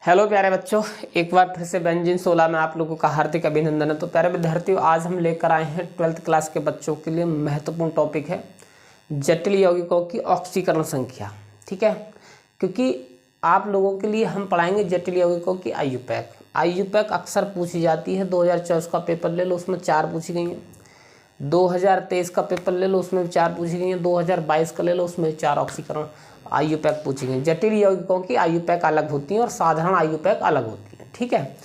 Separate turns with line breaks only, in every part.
Hello प्यारे बच्चों, एक बार फिर से बेंजीन 16 में आप लोगों का हार्दिक अभिनंदन है। तो प्यारे विद्यार्थियों, आज हम लेकर आए हैं 12th क्लास के बच्चों के लिए महत्वपूर्ण टॉपिक है जटिल यौगिकों की ऑक्सीकरण संख्या। ठीक है, क्योंकि आप लोगों के लिए हम पढ़ाएंगे जटिल यौगिकों की आयुपैक। आयुपैक अक्सर पूछी जाती है। 2024 का पेपर ले लो, उसमें 4 पूछी गई हैं। 2023 का पेपर ले लो, उसमें 4 पूछी गई हैं। 2022 का ले लो, उसमें 4 ऑक्सीकरण आयुपैक पूछी गई। जटिल यौगिकों की आयुपैक अलग होती हैं और साधारण आयुपैक अलग होती हैं। ठीक है,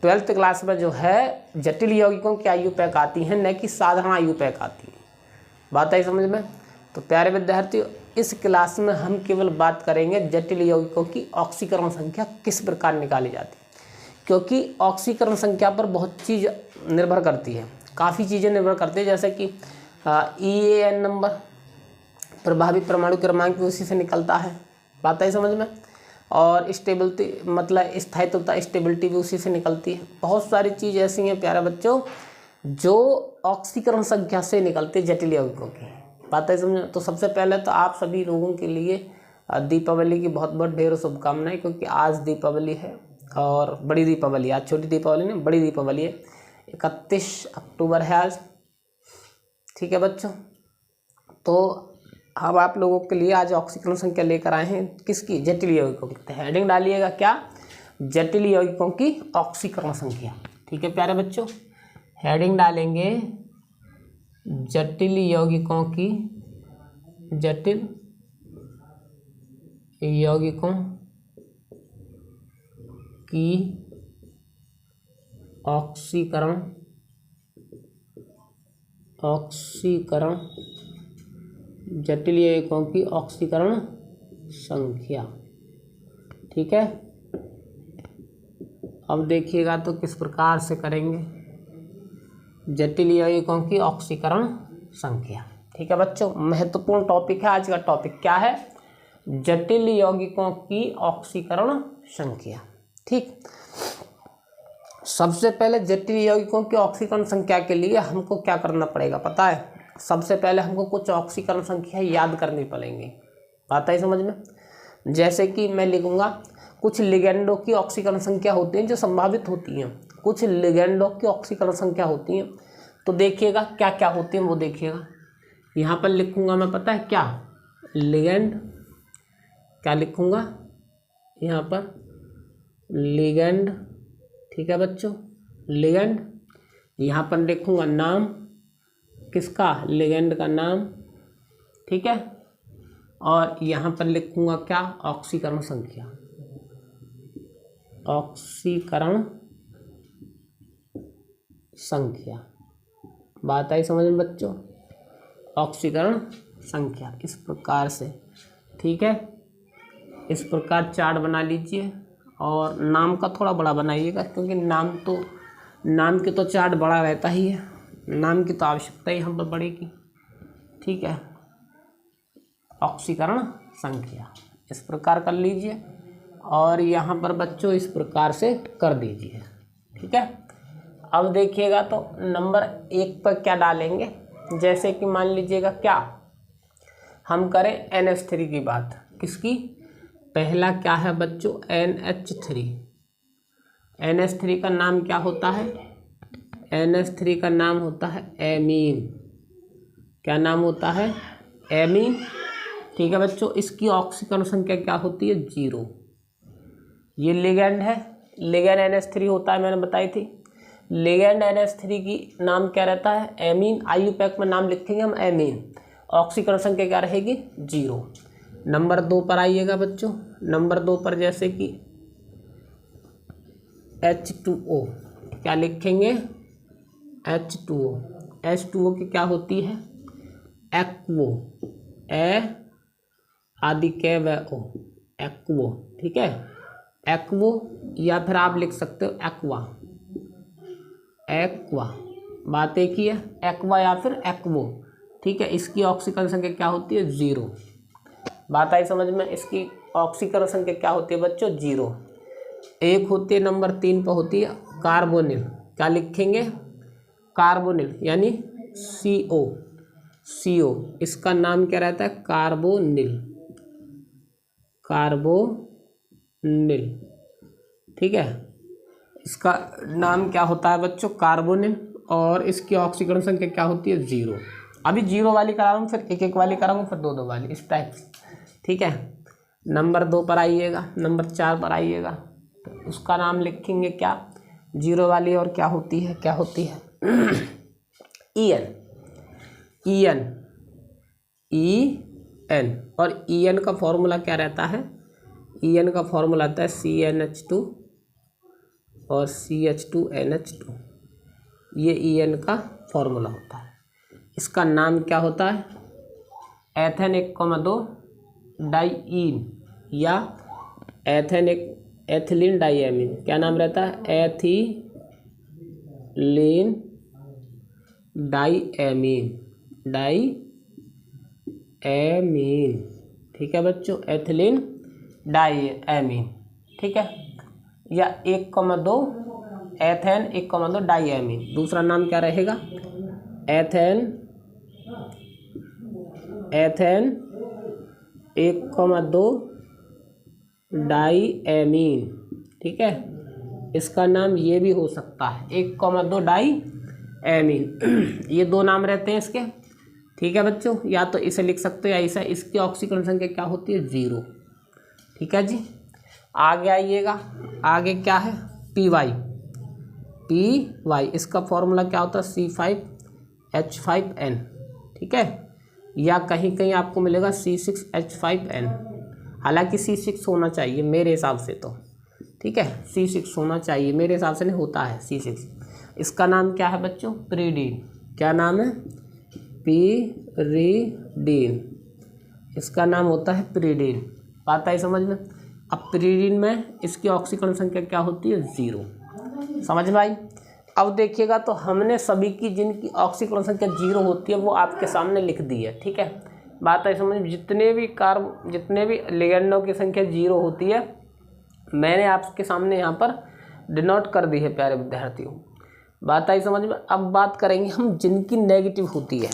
12th क्लास में जो है जटिल यौगिकों की आयुपैक आती हैं, न कि साधारण आयुपैक आती हैं। बात आई समझ में? तो प्यारे विद्यार्थियों, इस क्लास में हम केवल बात करेंगे जटिल यौगिकों की ऑक्सीकरण संख्या किस प्रकार निकाली जाती है, क्योंकि ऑक्सीकरण संख्या पर बहुत चीज़ निर्भर करती है, काफ़ी चीज़ें निर्भर करती है, जैसे कि EAN नंबर, प्रभावी परमाणु क्रमांक भी उसी से निकलता है। बात आई समझ में? और स्टेबिलिटी मतलब स्थायित्वता, स्टेबिलिटी भी उसी से निकलती है। बहुत सारी चीज़ ऐसी हैं प्यारे बच्चों जो ऑक्सीकरण संख्या से निकलती है जटिल यौगिकों की। बात आई समझ में? तो सबसे पहले तो आप सभी लोगों के लिए दीपावली की बहुत बहुत ढेरों शुभकामनाएं, क्योंकि आज दीपावली है और बड़ी दीपावली, आज छोटी दीपावली नहीं, बड़ी दीपावली है। 31 अक्टूबर है आज। ठीक है बच्चों, तो अब आप लोगों के लिए आज ऑक्सीकरण संख्या लेकर आए हैं किसकी? जटिल यौगिकों की। तो हेडिंग डालिएगा क्या? जटिल यौगिकों की ऑक्सीकरण संख्या। ठीक है प्यारे बच्चों, हेडिंग डालेंगे जटिल यौगिकों की, जटिल यौगिकों की ऑक्सीकरण जटिल यौगिकों की ऑक्सीकरण संख्या। ठीक है, अब देखिएगा तो किस प्रकार से करेंगे जटिल यौगिकों की ऑक्सीकरण संख्या। ठीक है बच्चों, महत्वपूर्ण टॉपिक है आज का। टॉपिक क्या है? जटिल यौगिकों की ऑक्सीकरण संख्या। ठीक, सबसे पहले जटिल यौगिकों की ऑक्सीकरण संख्या के लिए हमको क्या करना पड़ेगा पता है? सबसे पहले हमको कुछ ऑक्सीकरण संख्या याद करनी पड़ेंगी। बात आई समझ में? जैसे कि मैं लिखूंगा कुछ लिगेंडों की ऑक्सीकरण संख्या होती हैं जो संभावित होती हैं, कुछ लिगेंडों की ऑक्सीकरण संख्या होती हैं। तो देखिएगा क्या क्या होती हैं वो देखिएगा। यहाँ पर लिखूंगा मैं, पता है क्या? लिगेंड। क्या लिखूंगा यहाँ पर? लिगेंड। ठीक है बच्चों, लिगेंड। यहाँ पर लिखूंगा नाम किसका? लिगेंड का नाम। ठीक है, और यहाँ पर लिखूंगा क्या? ऑक्सीकरण संख्या। ऑक्सीकरण संख्या। बात आई समझ में बच्चों? ऑक्सीकरण संख्या इस प्रकार से। ठीक है, इस प्रकार चार्ट बना लीजिए और नाम का थोड़ा बड़ा बनाइएगा, क्योंकि नाम के तो चार्ट बड़ा रहता ही है, नाम की तो आवश्यकता ही हम पर पड़ेगी। ठीक है, ऑक्सीकरण संख्या इस प्रकार कर लीजिए और यहाँ पर बच्चों इस प्रकार से कर दीजिए। ठीक है, अब देखिएगा तो नंबर 1 पर क्या डालेंगे? जैसे कि मान लीजिएगा क्या हम करें NH3 की बात। किसकी? पहला क्या है बच्चों? NH3। NH3 का नाम क्या होता है? NH3 का नाम होता है एमीन। क्या नाम होता है? एमीन। ठीक है बच्चों, इसकी ऑक्सीकरण संख्या क्या होती है? 0। ये लिगेंड है, लिगेंड NH3 होता है, मैंने बताई थी। लिगेंड NH3 की नाम क्या रहता है? एमीन। आयुपैक में नाम लिखेंगे हम एमीन। ऑक्सीकरण संख्या क्या रहेगी? 0। नंबर 2 पर आइएगा बच्चों। नंबर 2 पर जैसे कि H2O। क्या लिखेंगे? H2O। H2O की क्या होती है? एक्वो। आदि के व ओ, एक्वो। ठीक है, एक्वो, या फिर आप लिख सकते हो एक्वा। एक्वा, बात एक ही है, एक्वा या फिर एक्वो। ठीक है, इसकी ऑक्सीकरण संख्या क्या होती है? 0। बात आई समझ में? इसकी ऑक्सीकरण संख्या क्या होती है बच्चों? 0। एक होती है नंबर 3 पर होती है कार्बोनिल। क्या लिखेंगे? कार्बोनिल यानी CO। इसका नाम क्या रहता है? कार्बोनिल। ठीक है। इसका नाम क्या होता है बच्चों, कार्बोनिल, और इसकी ऑक्सीकरण संख्या क्या होती है, 0। अभी 0 वाली करा रहा हूँ, फिर 1 1 वाली कराऊंगा, फिर 2 2 वाली, इस टाइप से, ठीक है। नंबर 2 पर आइएगा, नंबर 4 पर आइएगा, तो उसका नाम लिखेंगे क्या, 0 वाली, और क्या होती है, क्या होती है EN, EN, EN, और EN का फॉर्मूला क्या रहता है, EN का फॉर्मूला आता है CnH2 और CH2NH2, ये EN का फॉर्मूला होता है। इसका नाम क्या होता है, एथेन 1,2 डाइईन या एथिलीन डाइएमीन, क्या नाम रहता है, एथिलीन डाइएमीन, डाइएमीन, ठीक है बच्चों, एथिलीन डाइएमीन, ठीक है, या 1,2 एथेन 1,2 डाइएमीन। दूसरा नाम क्या रहेगा, एथेन 1,2 डाइएमीन, ठीक है। इसका नाम ये भी हो सकता है 1,2 डाइएमीन ये 2 नाम रहते हैं इसके, ठीक है बच्चों। या तो इसे लिख सकते हो या ऐसा। इसकी ऑक्सीकरण संख्या क्या होती है, 0, ठीक है जी। आगे आइएगा, आगे क्या है, PY, इसका फॉर्मूला क्या होता है, C5H5N, ठीक है, या कहीं कहीं आपको मिलेगा C6H5N, हालांकि C6 होना चाहिए मेरे हिसाब से तो, ठीक है, C6 होना चाहिए मेरे हिसाब से, नहीं होता है C6। इसका नाम क्या है बच्चों, पिरीडीन, क्या नाम है, पिरीडीन, इसका नाम होता है पिरीडीन, बात आई समझ में। अब पिरीडीन में इसकी ऑक्सीकरण संख्या क्या होती है, 0, समझ में आई। अब देखिएगा तो हमने सभी की जिनकी ऑक्सीकरण संख्या 0 होती है वो आपके सामने लिख दी है, ठीक है, बात है समझ। जितने भी लिगेंडों की संख्या 0 होती है मैंने आपके सामने यहाँ पर डिनोट कर दी है प्यारे विद्यार्थियों, बात आई समझ में। अब बात करेंगे हम जिनकी नेगेटिव होती है,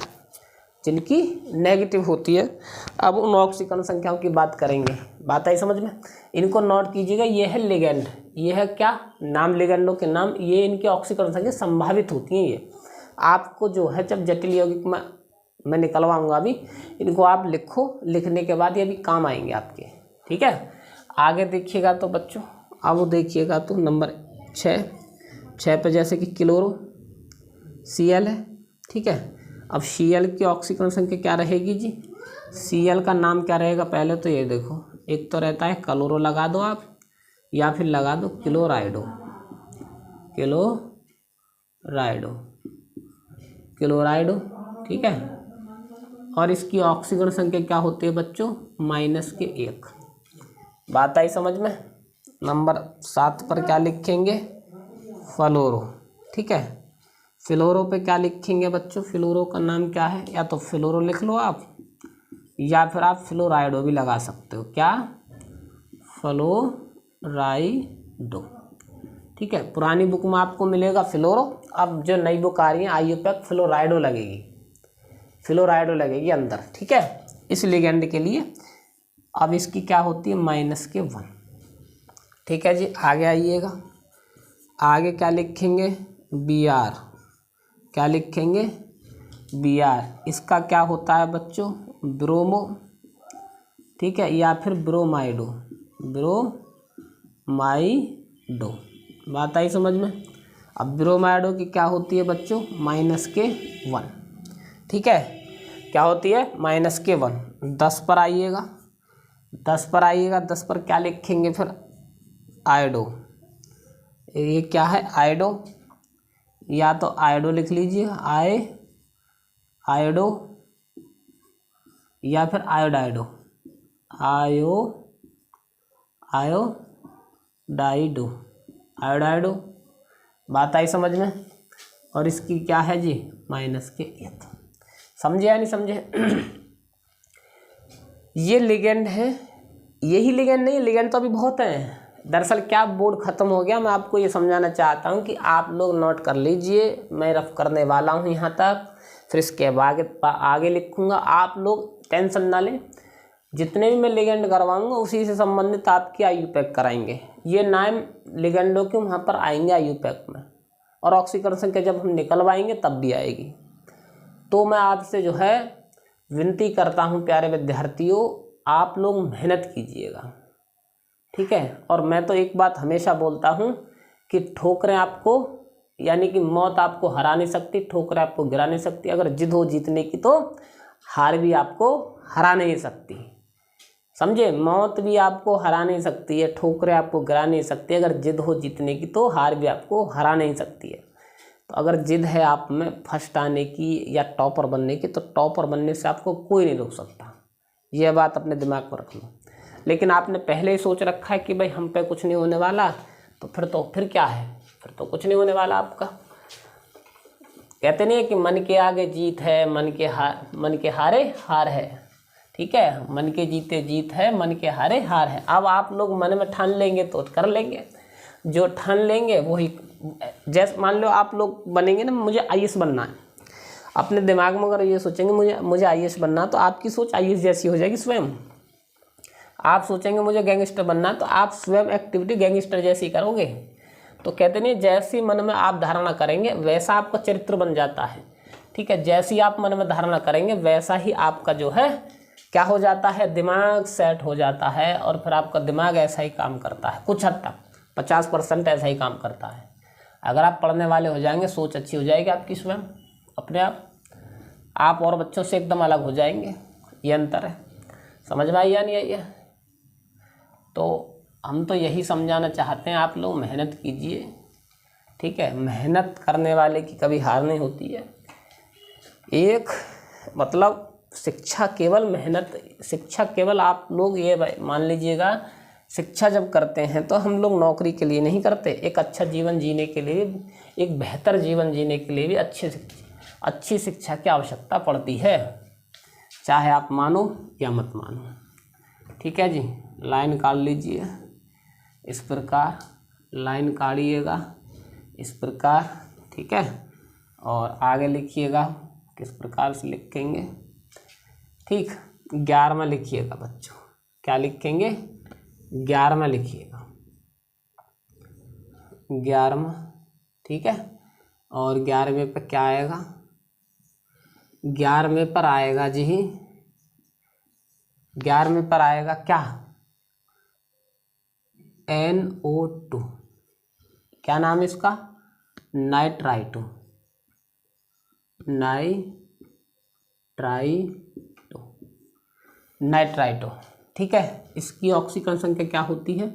जिनकी नेगेटिव होती है, अब उन ऑक्सीकरण संख्याओं की बात करेंगे, बात आई समझ में। इनको नोट कीजिएगा, ये है लिगेंड, ये है क्या नाम, लिगेंडों के नाम, ये इनकी ऑक्सीकरण संख्या संभावित होती हैं। ये आपको जो है जब जटिल यौगिक में मैं निकलवाऊंगा अभी, इनको आप लिखो, लिखने के बाद ये भी काम आएंगे आपके, ठीक है। आगे देखिएगा तो बच्चों, अब देखिएगा तो नंबर 6 पे जैसे कि क्लोरो Cl है, ठीक है। अब Cl की ऑक्सीकरण संख्या क्या रहेगी जी, Cl का नाम क्या रहेगा, पहले तो ये देखो, एक तो रहता है क्लोरो लगा दो आप, या फिर लगा दो क्लोराइडो, ठीक है। और इसकी ऑक्सीकरण संख्या क्या होती है बच्चों, -1, बात आई समझ में। नंबर 7 पर क्या लिखेंगे, फ्लोरो, ठीक है। फ्लोरो पे क्या लिखेंगे बच्चों, फ्लोरो का नाम क्या है, या तो फ्लोरो लिख लो आप, या फिर आप फ्लोराइडो भी लगा सकते हो, क्या, फ्लोराइडो, ठीक है। पुरानी बुक में आपको मिलेगा फ्लोरो, अब जो नई बुक आ रही है IUPAC फ्लोराइडो लगेगी अंदर, ठीक है, इस लिगेंड के लिए। अब इसकी क्या होती है, -1, ठीक है जी। आगे आइएगा, आगे क्या लिखेंगे, Br, क्या लिखेंगे, Br, इसका क्या होता है बच्चों, ब्रोमो, ठीक है, या फिर ब्रोमाइडो, बात आई समझ में। अब ब्रोमाइडो की क्या होती है बच्चों, -1, ठीक है, क्या होती है, -1। 10 पर आइएगा, 10 पर क्या लिखेंगे फिर, आयोडो, ये क्या है, आयोडो, या तो आयोडो लिख लीजिए, आयोडो, या फिर आयोडाइडो, आयोडाइडो, बात आई समझ में। और इसकी क्या है जी, -1, समझे या नहीं समझे ये लिगेंड है, यही लिगेंड नहीं, लिगेंड तो अभी बहुत हैं। दरअसल क्या बोर्ड ख़त्म हो गया, मैं आपको ये समझाना चाहता हूँ कि आप लोग नोट कर लीजिए, मैं रफ करने वाला हूँ यहाँ तक, फिर इसके आगे लिखूँगा, आप लोग टेंशन ना लें। जितने भी मैं लिगेंड करवाऊंगा उसी से संबंधित आपकी IUPAC कराएंगे। ये 9 लिगेंडों के वहाँ पर आएंगे IUPAC में, और ऑक्सीकरण संख्या जब हम निकलवाएंगे तब भी आएगी। तो मैं आपसे जो है विनती करता हूँ प्यारे विद्यार्थियों, आप लोग मेहनत कीजिएगा, ठीक है। और मैं तो एक बात हमेशा बोलता हूँ कि ठोकरें आपको, यानी कि मौत आपको हरा नहीं सकती, ठोकरें आपको गिरा नहीं सकती। अगर जिद हो जीतने की तो हार भी आपको हरा नहीं सकती, समझे। मौत भी आपको हरा नहीं सकती है, ठोकरें आपको गिरा नहीं सकती। अगर जिद हो जीतने की तो हार भी आपको हरा नहीं सकती है। तो अगर जिद है आप में फर्स्ट आने की या टॉपर बनने की, तो टॉपर बनने से आपको कोई नहीं रोक सकता। यह बात अपने दिमाग में रख लो। लेकिन आपने पहले ही सोच रखा है कि भाई हम पे कुछ नहीं होने वाला, तो फिर क्या है, फिर तो कुछ नहीं होने वाला आपका। कहते नहीं है कि मन के आगे जीत है, मन के हारे हार है, ठीक है। मन के जीते जीत है, मन के हारे हार है। अब आप लोग मन में ठान लेंगे तो कर लेंगे, जो ठान लेंगे वही। जैसे मान लो आप लोग बनेंगे ना, मुझे IAS बनना है, अपने दिमाग में अगर ये सोचेंगे मुझे IAS बनना, तो आपकी सोच IAS जैसी हो जाएगी स्वयं। आप सोचेंगे मुझे गैंगस्टर बनना, तो आप स्वयं एक्टिविटी गैंगस्टर जैसी करोगे। तो कहते नहीं, जैसी मन में आप धारणा करेंगे वैसा आपका चरित्र बन जाता है, ठीक है। जैसी आप मन में धारणा करेंगे वैसा ही आपका जो है क्या हो जाता है, दिमाग सेट हो जाता है। और फिर आपका दिमाग ऐसा ही काम करता है, कुछ हद तक 50% ऐसा ही काम करता है। अगर आप पढ़ने वाले हो जाएंगे, सोच अच्छी हो जाएगी आपकी स्वयं अपने आप और बच्चों से एकदम अलग हो जाएंगे। ये अंतर है, समझ में आई या नहीं आई है। तो हम तो यही समझाना चाहते हैं, आप लोग मेहनत कीजिए, ठीक है। मेहनत करने वाले की कभी हार नहीं होती है। एक मतलब शिक्षा केवल आप लोग ये मान लीजिएगा, शिक्षा जब करते हैं तो हम लोग नौकरी के लिए नहीं करते, एक अच्छा जीवन जीने के लिए, एक बेहतर जीवन जीने के लिए भी अच्छी शिक्षा की आवश्यकता पड़ती है, चाहे आप मानो या मत मानो, ठीक है जी। लाइन काट लीजिए इस प्रकार, लाइन काटिएगा इस प्रकार, ठीक है। और आगे लिखिएगा किस प्रकार से लिखेंगे, ठीक। 11वां लिखिएगा बच्चों, क्या लिखेंगे, 11वां लिखिएगा, 11वां, ठीक है। और 11वें पर क्या आएगा, 11वें पर आएगा जी, 11वें पर आएगा क्या, NO2, क्या नाम है इसका, नाइट्राइटो, नाइट्राइटो, ठीक है। इसकी ऑक्सीकरण संख्या क्या होती है,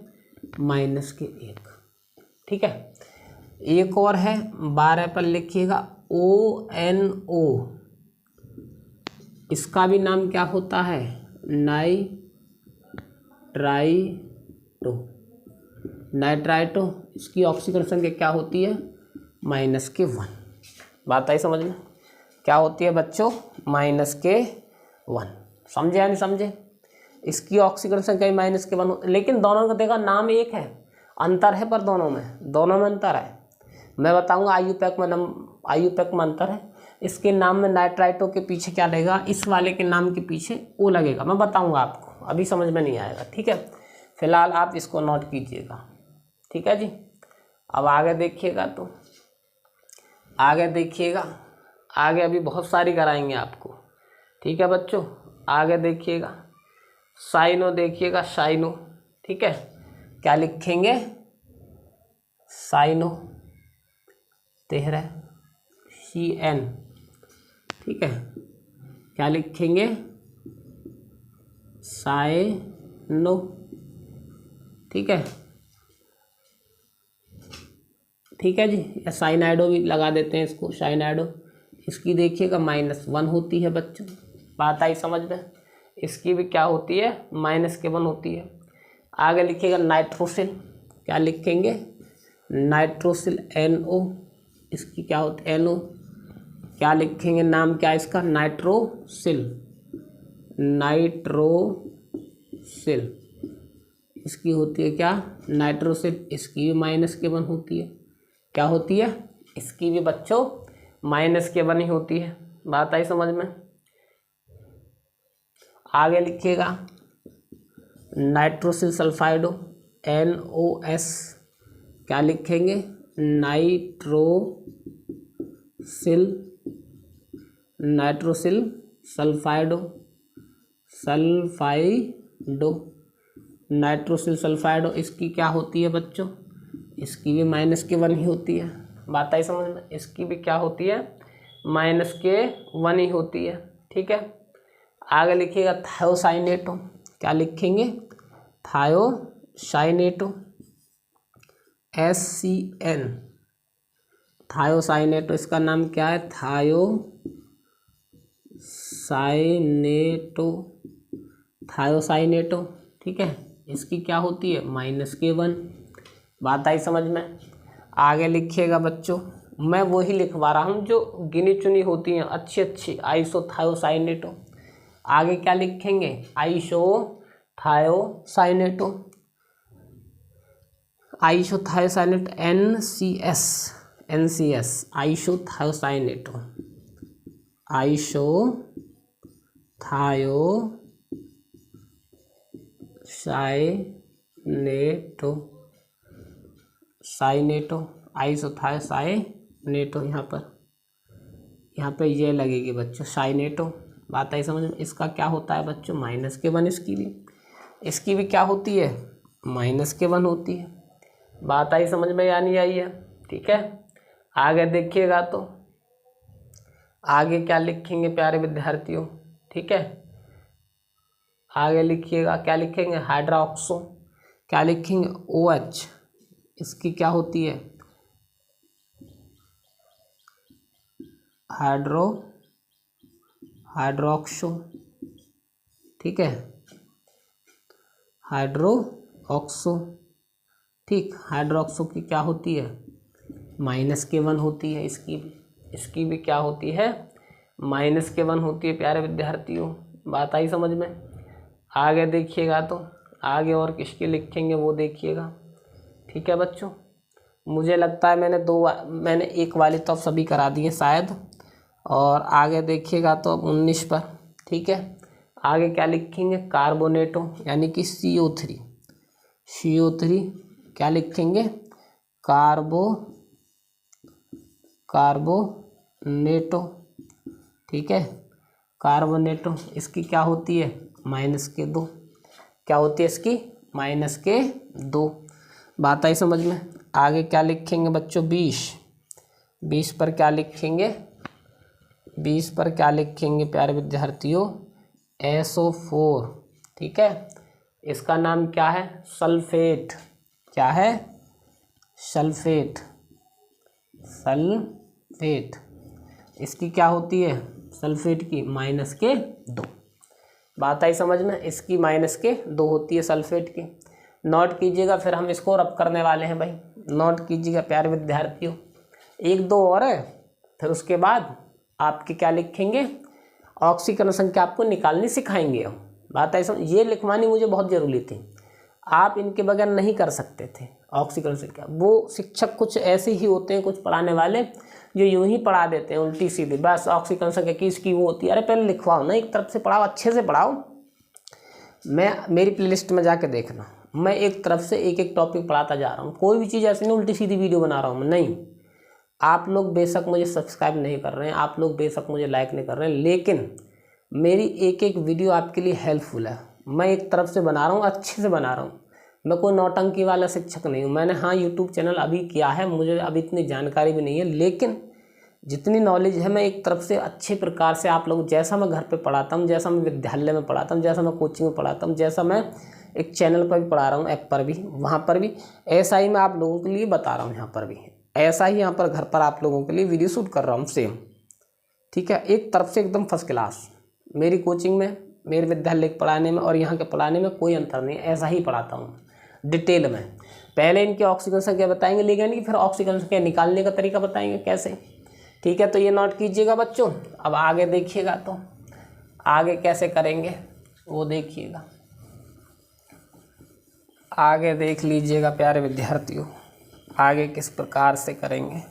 -1, ठीक है। एक और है 12 पर लिखिएगा, ONO, इसका भी नाम क्या होता है, नाइट्राइटो, इसकी ऑक्सीकरण संख्या क्या होती है, -1। बात आई समझ में, क्या होती है बच्चों, -1। समझे या नहीं समझे। इसकी ऑक्सीकरण संख्या -1, लेकिन दोनों का देखा नाम एक है, अंतर है, पर दोनों में अंतर है। मैं बताऊंगा IUPAC में अंतर है। इसके नाम में नाइट्राइटो के पीछे क्या लगेगा, इस वाले के नाम के पीछे O लगेगा, मैं बताऊंगा आपको, अभी समझ में नहीं आएगा, ठीक है। फिलहाल आप इसको नोट कीजिएगा, ठीक है जी। अब आगे देखिएगा, तो आगे देखिएगा, आगे अभी बहुत सारी कराएंगे आपको, ठीक है बच्चों। आगे देखिएगा, साइनो देखिएगा, साइनो, ठीक है। क्या लिखेंगे, साइनो 13 CN, ठीक है। क्या लिखेंगे, साइनो, ठीक है, ठीक है जी। या साइनाइडो भी लगा देते हैं इसको, साइनाइडो। इसकी देखिएगा -1 होती है बच्चों, बात आई समझ में। इसकी भी क्या होती है, -1 होती है। आगे लिखिएगा नाइट्रोसिल, क्या लिखेंगे, नाइट्रोसिल NO, इसकी क्या होती है, NO। क्या लिखेंगे, नाम क्या है इसका, नाइट्रोसिल, इसकी होती है क्या, नाइट्रोसिल। इसकी भी -1 होती है, क्या होती है, इसकी भी बच्चों -1 ही होती है। बात आई समझ में। आगे लिखिएगा नाइट्रोसिल सल्फाइडो NOS, क्या लिखेंगे, नाइट्रोसिल सल्फाइडो, नाइट्रोसिल सल्फाइडो, इसकी क्या होती है बच्चों, इसकी भी -1 ही होती है। बात आई समझ में, इसकी भी क्या होती है, -1 ही होती है। ठीक है, आगे लिखिएगा थायोसाइनेटो, क्या लिखेंगे, थायोसाइनेटो, SCN, थायोसाइनेटो, इसका नाम क्या है, थायोसाइनेटो। ठीक है, इसकी क्या होती है, -1। बात आई समझ में। आगे लिखिएगा बच्चों, मैं वही लिखवा रहा हूँ जो गिनी चुनी होती हैं अच्छी अच्छी, आइसोथायोसाइनेटो। आगे क्या लिखेंगे, आइसोथायोसाइनेटो, NCS, आइसोथायोसाइनेटो, आइसोथायोसाइनेटो, यहाँ पर ये लगेगी बच्चों साइनेटो। बात आई समझ में। इसका क्या होता है बच्चों, -1, इसकी भी क्या होती है, -1 होती है। बात आई समझ में या नहीं आई है। ठीक है, आगे देखिएगा तो आगे क्या लिखेंगे प्यारे विद्यार्थियों। ठीक है, आगे लिखिएगा, क्या लिखेंगे, हाइड्रोक्सो, क्या लिखेंगे, OH, इसकी क्या होती है, हाइड्रोक्सो। ठीक है, हाइड्रोक्सो, ठीक, हाइड्रोक्सो की क्या होती है, -1 होती है। इसकी भी क्या होती है, -1 होती है प्यारे विद्यार्थियों। बात आई समझ में। आगे देखिएगा तो आगे और किसकी लिखेंगे वो देखिएगा। ठीक है बच्चों, मुझे लगता है मैंने एक वाले तो अब सभी करा दिए शायद, और आगे देखिएगा तो अब 19 पर। ठीक है, आगे क्या लिखेंगे, कार्बोनेटो, यानी कि CO3, क्या लिखेंगे, कार्बोनेटो। ठीक है, कार्बोनेटो, इसकी क्या होती है, -2, क्या होती है इसकी, -2। बात आई समझ में। आगे क्या लिखेंगे बच्चों, 20 पर क्या लिखेंगे, 20 पर क्या लिखेंगे प्यारे विद्यार्थियों, SO4। ठीक है, इसका नाम क्या है, सल्फेट, क्या है, सल्फेट, इसकी क्या होती है, सल्फेट की -2। बात आई समझ में, इसकी -2 होती है सल्फेट की। नोट कीजिएगा, फिर हम इसको रब करने वाले हैं भाई, नोट कीजिएगा प्यारे विद्यार्थियों। 1-2 और है, फिर उसके बाद आपके क्या लिखेंगे, ऑक्सीकरण संख्या आपको निकालनी सिखाएंगे हम। बात आई समझ, ये लिखवानी मुझे बहुत ज़रूरी थी, आप इनके बगैर नहीं कर सकते थे ऑक्सीकरण संख्या। वो शिक्षक कुछ ऐसे ही होते हैं, कुछ पढ़ाने वाले जो यूं ही पढ़ा देते हैं उल्टी सीधी, बस ऑक्सीकरण संख्या किसकी वो होती है। अरे पहले लिखवाओ ना, एक तरफ से पढ़ाओ, अच्छे से पढ़ाओ। मेरी प्लेलिस्ट में जाके देखना, मैं एक तरफ से एक टॉपिक पढ़ाता जा रहा हूँ, कोई भी चीज़ ऐसी नहीं उल्टी सीधी वीडियो बना रहा हूँ मैं, नहीं। आप लोग बेशक मुझे सब्सक्राइब नहीं कर रहे हैं, आप लोग बेशक मुझे लाइक नहीं कर रहे हैं, लेकिन मेरी एक वीडियो आपके लिए हेल्पफुल है। मैं एक तरफ से बना रहा हूँ, अच्छे से बना रहा हूँ, मैं कोई नौटंकी वाला शिक्षक नहीं हूँ। मैंने हाँ यूट्यूब चैनल अभी किया है, मुझे अभी इतनी जानकारी भी नहीं है, लेकिन जितनी नॉलेज है मैं एक तरफ से अच्छे प्रकार से आप लोग, जैसा मैं घर पे पढ़ाता हूँ, जैसा मैं विद्यालय में पढ़ाता हूँ, जैसा मैं कोचिंग में पढ़ाता हूँ, जैसा मैं एक चैनल पर भी पढ़ा रहा हूँ, ऐप पर भी, वहाँ पर भी ऐसा ही मैं आप लोगों के लिए बता रहा हूँ। यहाँ पर भी ऐसा ही, यहाँ पर घर पर आप लोगों के लिए वीडियो शूट कर रहा हूँ सेम। ठीक है, एक तरफ से एकदम फर्स्ट क्लास। मेरी कोचिंग में, मेरे विद्यालय के पढ़ाने में और यहाँ के पढ़ाने में कोई अंतर नहीं, ऐसा ही पढ़ाता हूँ डिटेल में। पहले इनकी ऑक्सीजन संख्या बताएंगे लिगेंड की, फिर ऑक्सीजन संख्या निकालने का तरीका बताएंगे कैसे। ठीक है, तो ये नोट कीजिएगा बच्चों। अब आगे देखिएगा तो आगे कैसे करेंगे वो देखिएगा, आगे देख लीजिएगा प्यारे विद्यार्थियों, आगे किस प्रकार से करेंगे।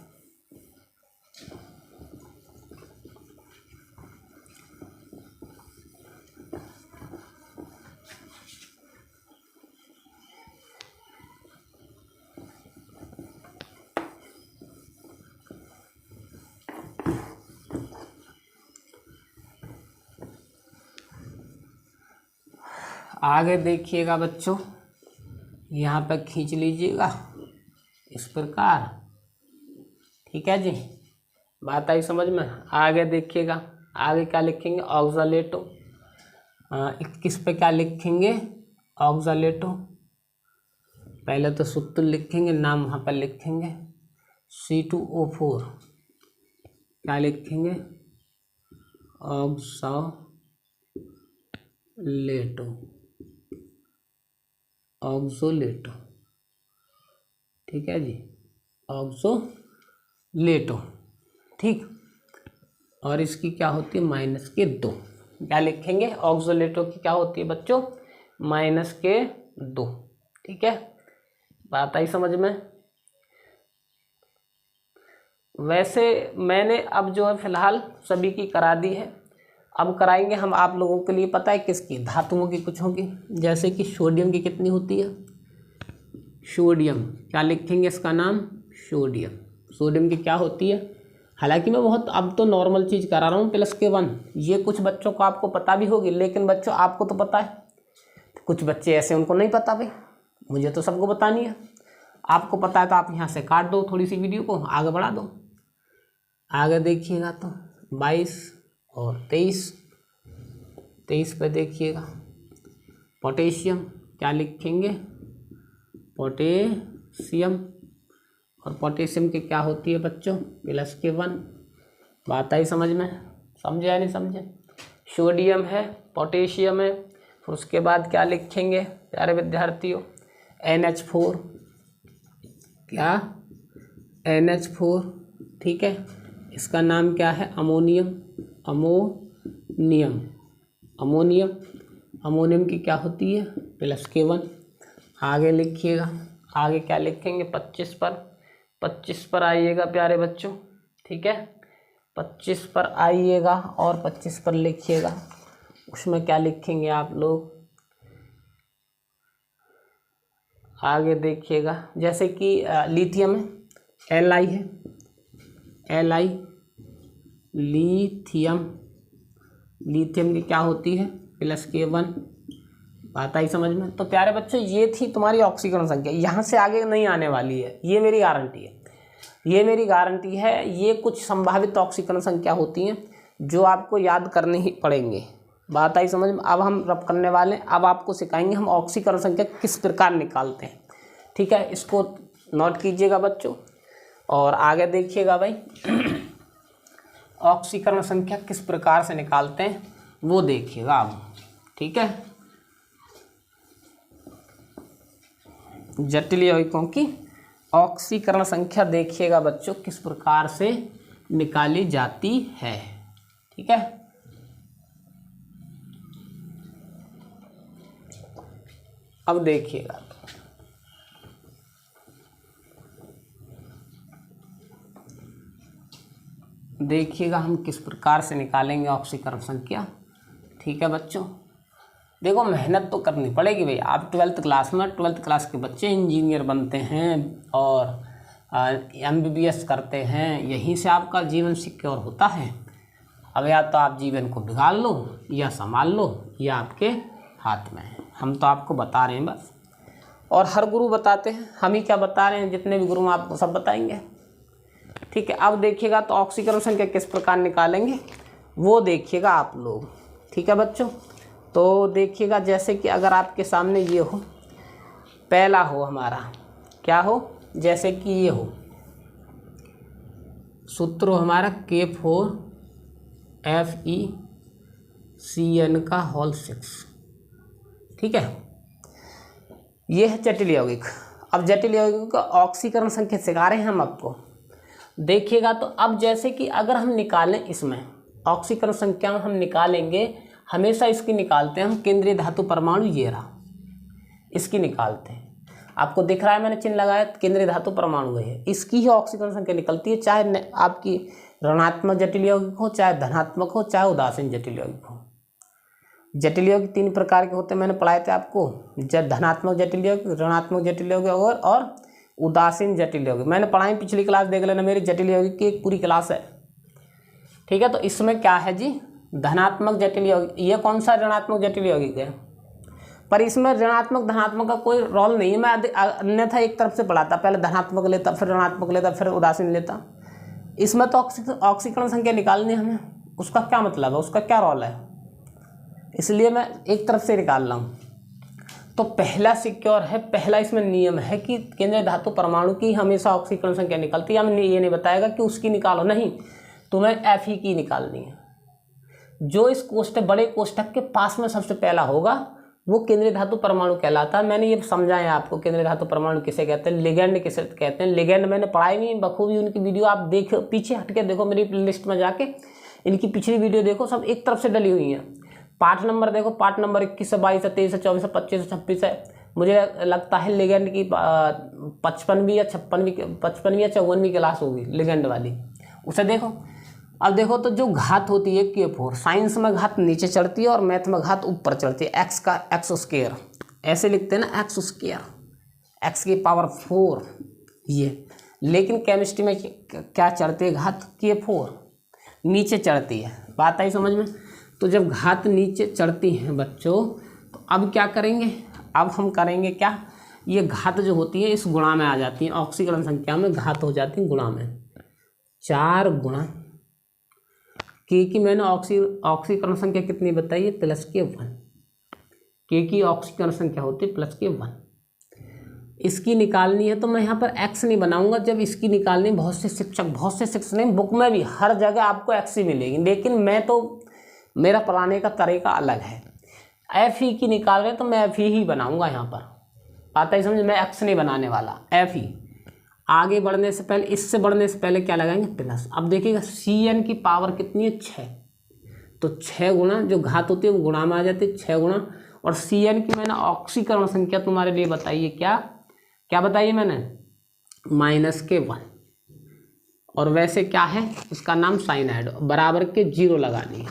आगे देखिएगा बच्चों, यहाँ पर खींच लीजिएगा इस प्रकार, ठीक है जी, बात आई समझ में। आगे देखिएगा, आगे क्या लिखेंगे, ऑक्सालेटो। 21 पे क्या लिखेंगे, ऑक्सालेटो। पहले तो सूत्र लिखेंगे, नाम वहाँ पर लिखेंगे, C2O4 क्या लिखेंगे, ऑक्सालेटो, ऑक्सोलेटो, ठीक है जी, ऑक्सोलेटो, ठीक। और इसकी क्या होती है, -2, क्या लिखेंगे, ऑक्सोलेटो की क्या होती है बच्चों, -2, ठीक है, बात आई समझ में। वैसे मैंने अब जो है फिलहाल सभी की करा दी है, अब कराएंगे हम आप लोगों के लिए, पता है किसकी, धातुओं की कुछ होगी, जैसे कि सोडियम की कितनी होती है, सोडियम, क्या लिखेंगे इसका नाम, सोडियम। सोडियम की क्या होती है, हालांकि मैं बहुत अब तो नॉर्मल चीज़ करा रहा हूँ, +K1, ये कुछ बच्चों को आपको पता भी होगी, लेकिन बच्चों आपको तो पता है, कुछ बच्चे ऐसे उनको नहीं पता भाई, मुझे तो सबको बतानी है। आपको पता है तो आप यहाँ से काट दो, थोड़ी सी वीडियो को आगे बढ़ा दो। आगे देखिएगा तो 22 और 23 पे देखिएगा, पोटेशियम, क्या लिखेंगे, पोटेशियम। और पोटेशियम की क्या होती है बच्चों, +K1, बात आई समझ में, समझे या नहीं समझे। सोडियम है, पोटेशियम है, फिर उसके बाद क्या लिखेंगे प्यारे विद्यार्थियों, NH4, क्या, NH4, ठीक है। इसका नाम क्या है, अमोनियम, अमोनियम, अमोनियम, अमोनियम की क्या होती है, +K1। आगे लिखिएगा, आगे क्या लिखेंगे, 25 पर आइएगा प्यारे बच्चों, ठीक है, 25 पर आइएगा और 25 पर लिखिएगा, उसमें क्या लिखेंगे आप लोग, आगे देखिएगा, जैसे कि लिथियम है, Li है, Li, लिथियम, लिथियम की क्या होती है, +K1, बात आई समझ में। तो प्यारे बच्चों ये थी तुम्हारी ऑक्सीकरण संख्या, यहाँ से आगे नहीं आने वाली है, ये मेरी गारंटी है, ये मेरी गारंटी है। ये कुछ संभावित ऑक्सीकरण संख्या होती हैं जो आपको याद करने ही पड़ेंगे, बात आई समझ में। अब हम रब करने वाले हैं, अब आपको सिखाएंगे हम ऑक्सीकरण संख्या किस प्रकार निकालते हैं, ठीक है, इसको नोट कीजिएगा बच्चों। और आगे देखिएगा भाई, ऑक्सीकरण संख्या किस प्रकार से निकालते हैं वो देखिएगा आप, ठीक है। जटिल यौगिकों की ऑक्सीकरण संख्या देखिएगा बच्चों किस प्रकार से निकाली जाती है, ठीक है। अब देखिएगा, देखिएगा हम किस प्रकार से निकालेंगे ऑक्सीकरण संख्या, ठीक है बच्चों। देखो मेहनत तो करनी पड़ेगी भाई, आप 12th क्लास में, 12th क्लास के बच्चे इंजीनियर बनते हैं और MBBS करते हैं, यहीं से आपका जीवन सिक्योर होता है। अब या तो आप जीवन को बिगाड़ लो या संभाल लो, या आपके हाथ में है, हम तो आपको बता रहे हैं बस। और हर गुरु बताते हैं, हम ही क्या बता रहे हैं, जितने भी गुरु आपको सब बताएंगे, ठीक है। अब देखिएगा तो ऑक्सीकरण संख्या किस प्रकार निकालेंगे वो देखिएगा आप लोग, ठीक है बच्चों। तो देखिएगा जैसे कि अगर आपके सामने ये हो, पहला हो हमारा, क्या हो, जैसे कि ये हो, सूत्र हो हमारा K4FeCN6, ठीक है। ये है जटिल यौगिक। अब जटिल यौगिक का ऑक्सीकरण संख्या सिखा रहे हैं हम आपको, देखिएगा। तो अब जैसे कि अगर हम निकालें, इसमें ऑक्सीकरण संख्या हम निकालेंगे, हमेशा इसकी निकालते हैं हम, केंद्रीय धातु परमाणु ये रहा, इसकी निकालते हैं, आपको दिख रहा है मैंने चिन्ह लगाया, केंद्रीय धातु परमाणु है, इसकी ही ऑक्सीकरण संख्या निकलती है, चाहे आपकी ऋणात्मक जटिल यौगिक हो, चाहे धनात्मक हो, चाहे उदासीन जटिल यौगिक हो। जटिल यौगिक 3 प्रकार के होते हैं, मैंने पढ़ाए थे आपको, धनात्मक जटिल यौगिक, ऋणात्मक जटिल यौगिक और उदासीन जटिल यौगिक, मैंने पढ़ाई पिछली क्लास देख लेना, मेरी जटिल यौगिक की एक पूरी क्लास है, ठीक है। तो इसमें क्या है जी, धनात्मक जटिल यौगिक, ये कौन सा ऋणात्मक जटिल यौगिक है, पर इसमें ऋणात्मक धनात्मक का कोई रोल नहीं है। मैं अन्यथा एक तरफ से पढ़ाता, पहले धनात्मक लेता, फिर ऋणात्मक लेता, फिर उदासीन लेता। इसमें तो ऑक्सीकरण संख्या निकालनी है हमें, उसका क्या मतलब है, उसका क्या रोल है, इसलिए मैं एक तरफ से निकाल रहा हूँ। तो पहला सिक्योर है, पहला इसमें नियम है कि केंद्रीय धातु परमाणु की हमेशा ऑक्सीकरण संख्या निकलती है। हमें ये नहीं बताएगा कि उसकी निकालो, नहीं, तुम्हें Fe की निकालनी है। जो इस कोष्टक, बड़े कोष्टक के पास में सबसे पहला होगा वो केंद्रीय धातु परमाणु कहलाता है। मैंने ये समझाया आपको केंद्रीय धातु परमाणु किसे कहते हैं, लिगेंड किसे कहते हैं। लिगेंड मैंने पढ़ाई नहीं बखूबी, उनकी वीडियो आप देखो, पीछे हटके देखो, मेरी लिस्ट में जाके इनकी पिछली वीडियो देखो, सब एक तरफ से डली हुई हैं। पार्ट नंबर देखो, पार्ट नंबर 21 से 22 से 23 से 24 से 25 से 26 है। मुझे लगता है लिगेंड की 55वीं या 55वीं या 54वीं क्लास होगी लिगेंड वाली, उसे देखो। अब देखो तो जो घात होती है K4, साइंस में घात नीचे चढ़ती है और मैथ में घात ऊपर चढ़ती है। एक्स का एक्स स्क्वायर ऐसे लिखते हैं ना, एक्स स्क्वायर, एक्स की पावर 4 ये। लेकिन केमिस्ट्री में क्या चढ़ती है घात, K4 नीचे चढ़ती है। बात आई समझ में। तो जब घात नीचे चढ़ती हैं बच्चों, तो अब क्या करेंगे, अब हम करेंगे क्या, ये घात जो होती है इस गुणा में आ जाती है, ऑक्सीकरण संख्या में घात हो जाती है गुणा में। 4 गुणा के की मैंने ऑक्सीकरण संख्या कितनी बताई है, +K1। के की ऑक्सीकरण संख्या होती है +K1। इसकी निकालनी है तो मैं यहाँ पर x नहीं बनाऊंगा। जब इसकी निकालनी, बहुत से शिक्षक नहीं, बुक में भी हर जगह आपको x ही मिलेगी, लेकिन मैं तो, मेरा पढ़ाने का तरीका अलग है। Fe की निकाल रहे तो मैं Fe ही बनाऊंगा यहाँ पर, आता है समझ। मैं x नहीं बनाने वाला, Fe। आगे बढ़ने से पहले, इससे बढ़ने से पहले क्या लगाएंगे, प्लस। अब देखिएगा Cn की पावर कितनी है, 6। तो 6 गुणा, जो घात होती है वो गुणा में आ जाती है, 6 गुणा। और Cn की मैंने ऑक्सीकरण संख्या तुम्हारे लिए बताइए, क्या बताइए मैंने, -K1। और वैसे क्या है, इसका नाम साइनाइड, बराबर के 0 लगानी है।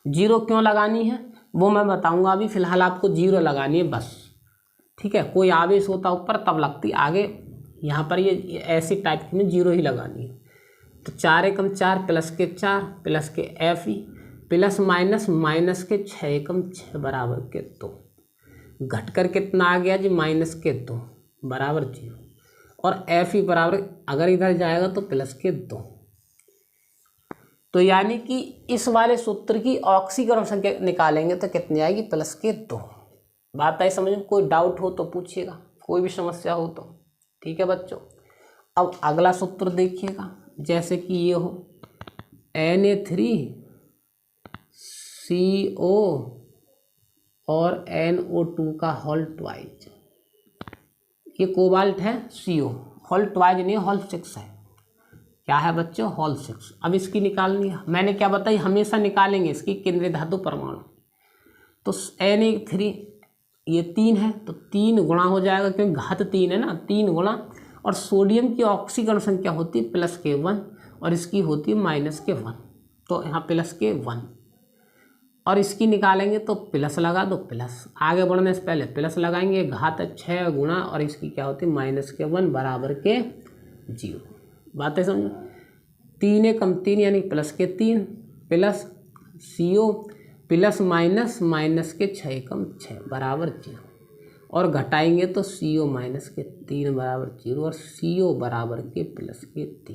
0 क्यों लगानी है वो मैं बताऊंगा, अभी फिलहाल आपको 0 लगानी है बस, ठीक है। कोई आवेश होता ऊपर तब लगती, आगे यहाँ पर ये ऐसी टाइप की में 0 ही लगानी है। तो 4 एकम 4 +K4 +K Fe plus minus के 6 एकम 6 बराबर के 2। घट कर कितना आ गया जी, -K2 बराबर 0। और Fe बराबर, अगर इधर जाएगा तो +K2। तो यानी कि इस वाले सूत्र की ऑक्सीकरण संख्या निकालेंगे तो कितनी आएगी, +K2। बात आई समझ में। कोई डाउट हो तो पूछिएगा, कोई भी समस्या हो तो, ठीक है बच्चों। अब अगला सूत्र देखिएगा, जैसे कि ये हो Na3CO और NO2 का होल ट्वाइज। ये कोबाल्ट है, CO, होल ट्वाइज नहीं, होल 6 है। क्या है बच्चों, होल 6। अब इसकी निकालनी है, मैंने क्या बताई, हमेशा निकालेंगे इसकी केंद्रीय धातु परमाणु। तो Na3 ये 3 है तो 3 गुणा हो जाएगा, क्योंकि घात 3 है ना, 3 गुणा। और सोडियम की ऑक्सीकरण संख्या होती है +K1 और इसकी होती है -K1, तो यहाँ +K1। और इसकी निकालेंगे तो प्लस लगा दो, प्लस। आगे बढ़ने से पहले प्लस लगाएंगे, घात 6 गुणा और इसकी क्या होती है -K1 बराबर के 0। बातें समझो। 3 एकम 3 यानी +K3 plus CO plus minus के 6 एकम 6 बराबर 0। और घटाएंगे तो CO -K3 बराबर 0 और CO बराबर के +K3।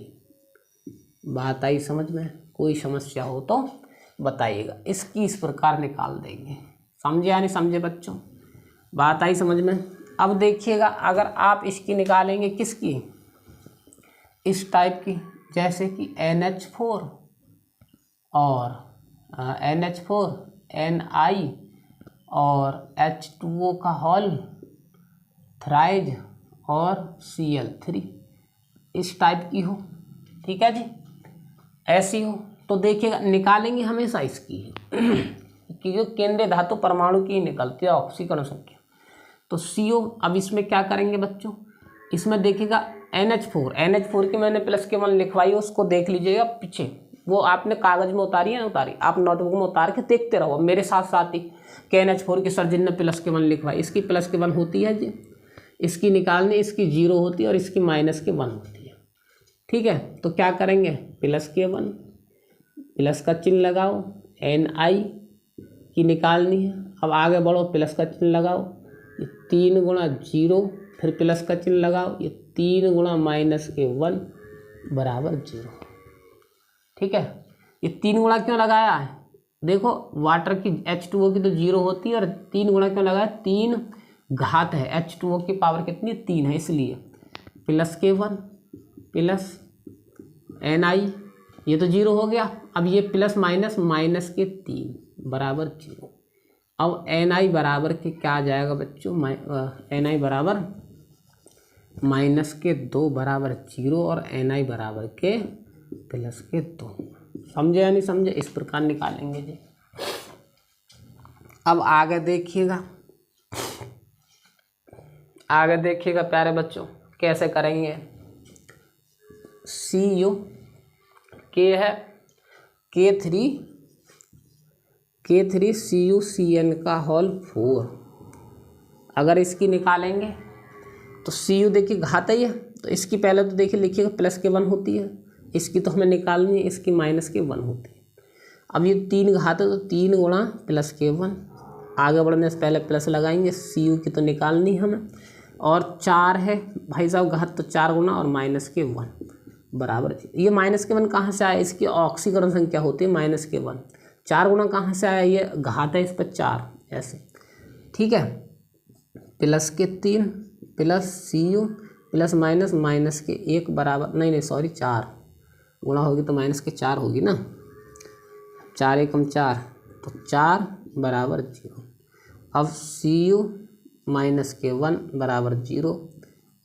बात आई समझ में। कोई समस्या हो तो बताइएगा, इसकी इस प्रकार निकाल देंगे। समझे या नहीं समझे बच्चों, बात आई समझ में। अब देखिएगा, अगर आप इसकी निकालेंगे, किसकी, इस टाइप की, जैसे कि NH4 और NH4 Ni और H2O का होल थ्राइज और Cl3, इस टाइप की हो, ठीक है जी, ऐसी हो। तो देखिएगा, निकालेंगे हमेशा इसकी क्योंकि केंद्रीय धातु परमाणु की निकलती है ऑक्सीकरण संख्या। तो CO, अब इसमें क्या करेंगे बच्चों, इसमें देखिएगा NH4 की मैंने +K1 लिखवाई, उसको देख लीजिएगा पीछे, वो आपने कागज में उतारी है ना, उतारी, आप नोटबुक में उतार के देखते रहो मेरे साथ साथ ही कि NH4 की सर्जिन ने +K1 लिखवाई, इसकी +K1 होती है जी, इसकी निकालनी, इसकी 0 होती है और इसकी -K1 होती है, ठीक है। तो क्या करेंगे, +K1 प्लस का चिन्ह लगाओ, Ni की निकालनी है। अब आगे बढ़ो, प्लस का चिन्ह लगाओ, ये 3 गुणा 0, फिर प्लस का चिन्ह लगाओ, ये 3 गुणा माइनस के 1 बराबर 0। ठीक है, ये 3 गुणा क्यों लगाया है, देखो वाटर की H2O की तो 0 होती है, और 3 गुणा क्यों लगाया, 3 घात है, H2O की पावर कितनी है, 3 है, इसलिए प्लस के 1 प्लस Ni, ये तो 0 हो गया। अब ये प्लस माइनस, माइनस के 3 बराबर 0। अब Ni बराबर के क्या आ जाएगा बच्चों, Ni बराबर माइनस के 2 बराबर 0 और Ni बराबर के प्लस के 2। समझे या नहीं समझे, इस प्रकार निकालेंगे जी। अब आगे देखिएगा, आगे देखिएगा प्यारे बच्चों कैसे करेंगे। Cu के है K3CuCN का होल 4, अगर इसकी निकालेंगे तो Cu देखिए घात है, तो इसकी पहले तो देखिए लिखिएगा प्लस के 1 होती है, इसकी तो हमें निकालनी है, इसकी माइनस के 1 होती है। अब ये 3 घात है तो 3 गुणा प्लस के 1, आगे बढ़ने से पहले प्लस लगाएंगे, Cu की तो निकालनी हमें, और 4 है भाई साहब घात, तो 4 गुणा और माइनस के 1 बराबर। ये माइनस के 1 कहाँ से आया, इसकी ऑक्सीकरण संख्या होती है माइनस के 1। 4 गुणा कहाँ से आया, ये घात है इस पर 4 ऐसे। ठीक है, प्लस के 3 plus Cu plus minus, minus के 1 बराबर, नहीं सॉरी 4 गुणा होगी तो माइनस के 4 होगी ना, 4 एकम 4, तो 4 बराबर 0। अब Cu माइनस के 1 बराबर 0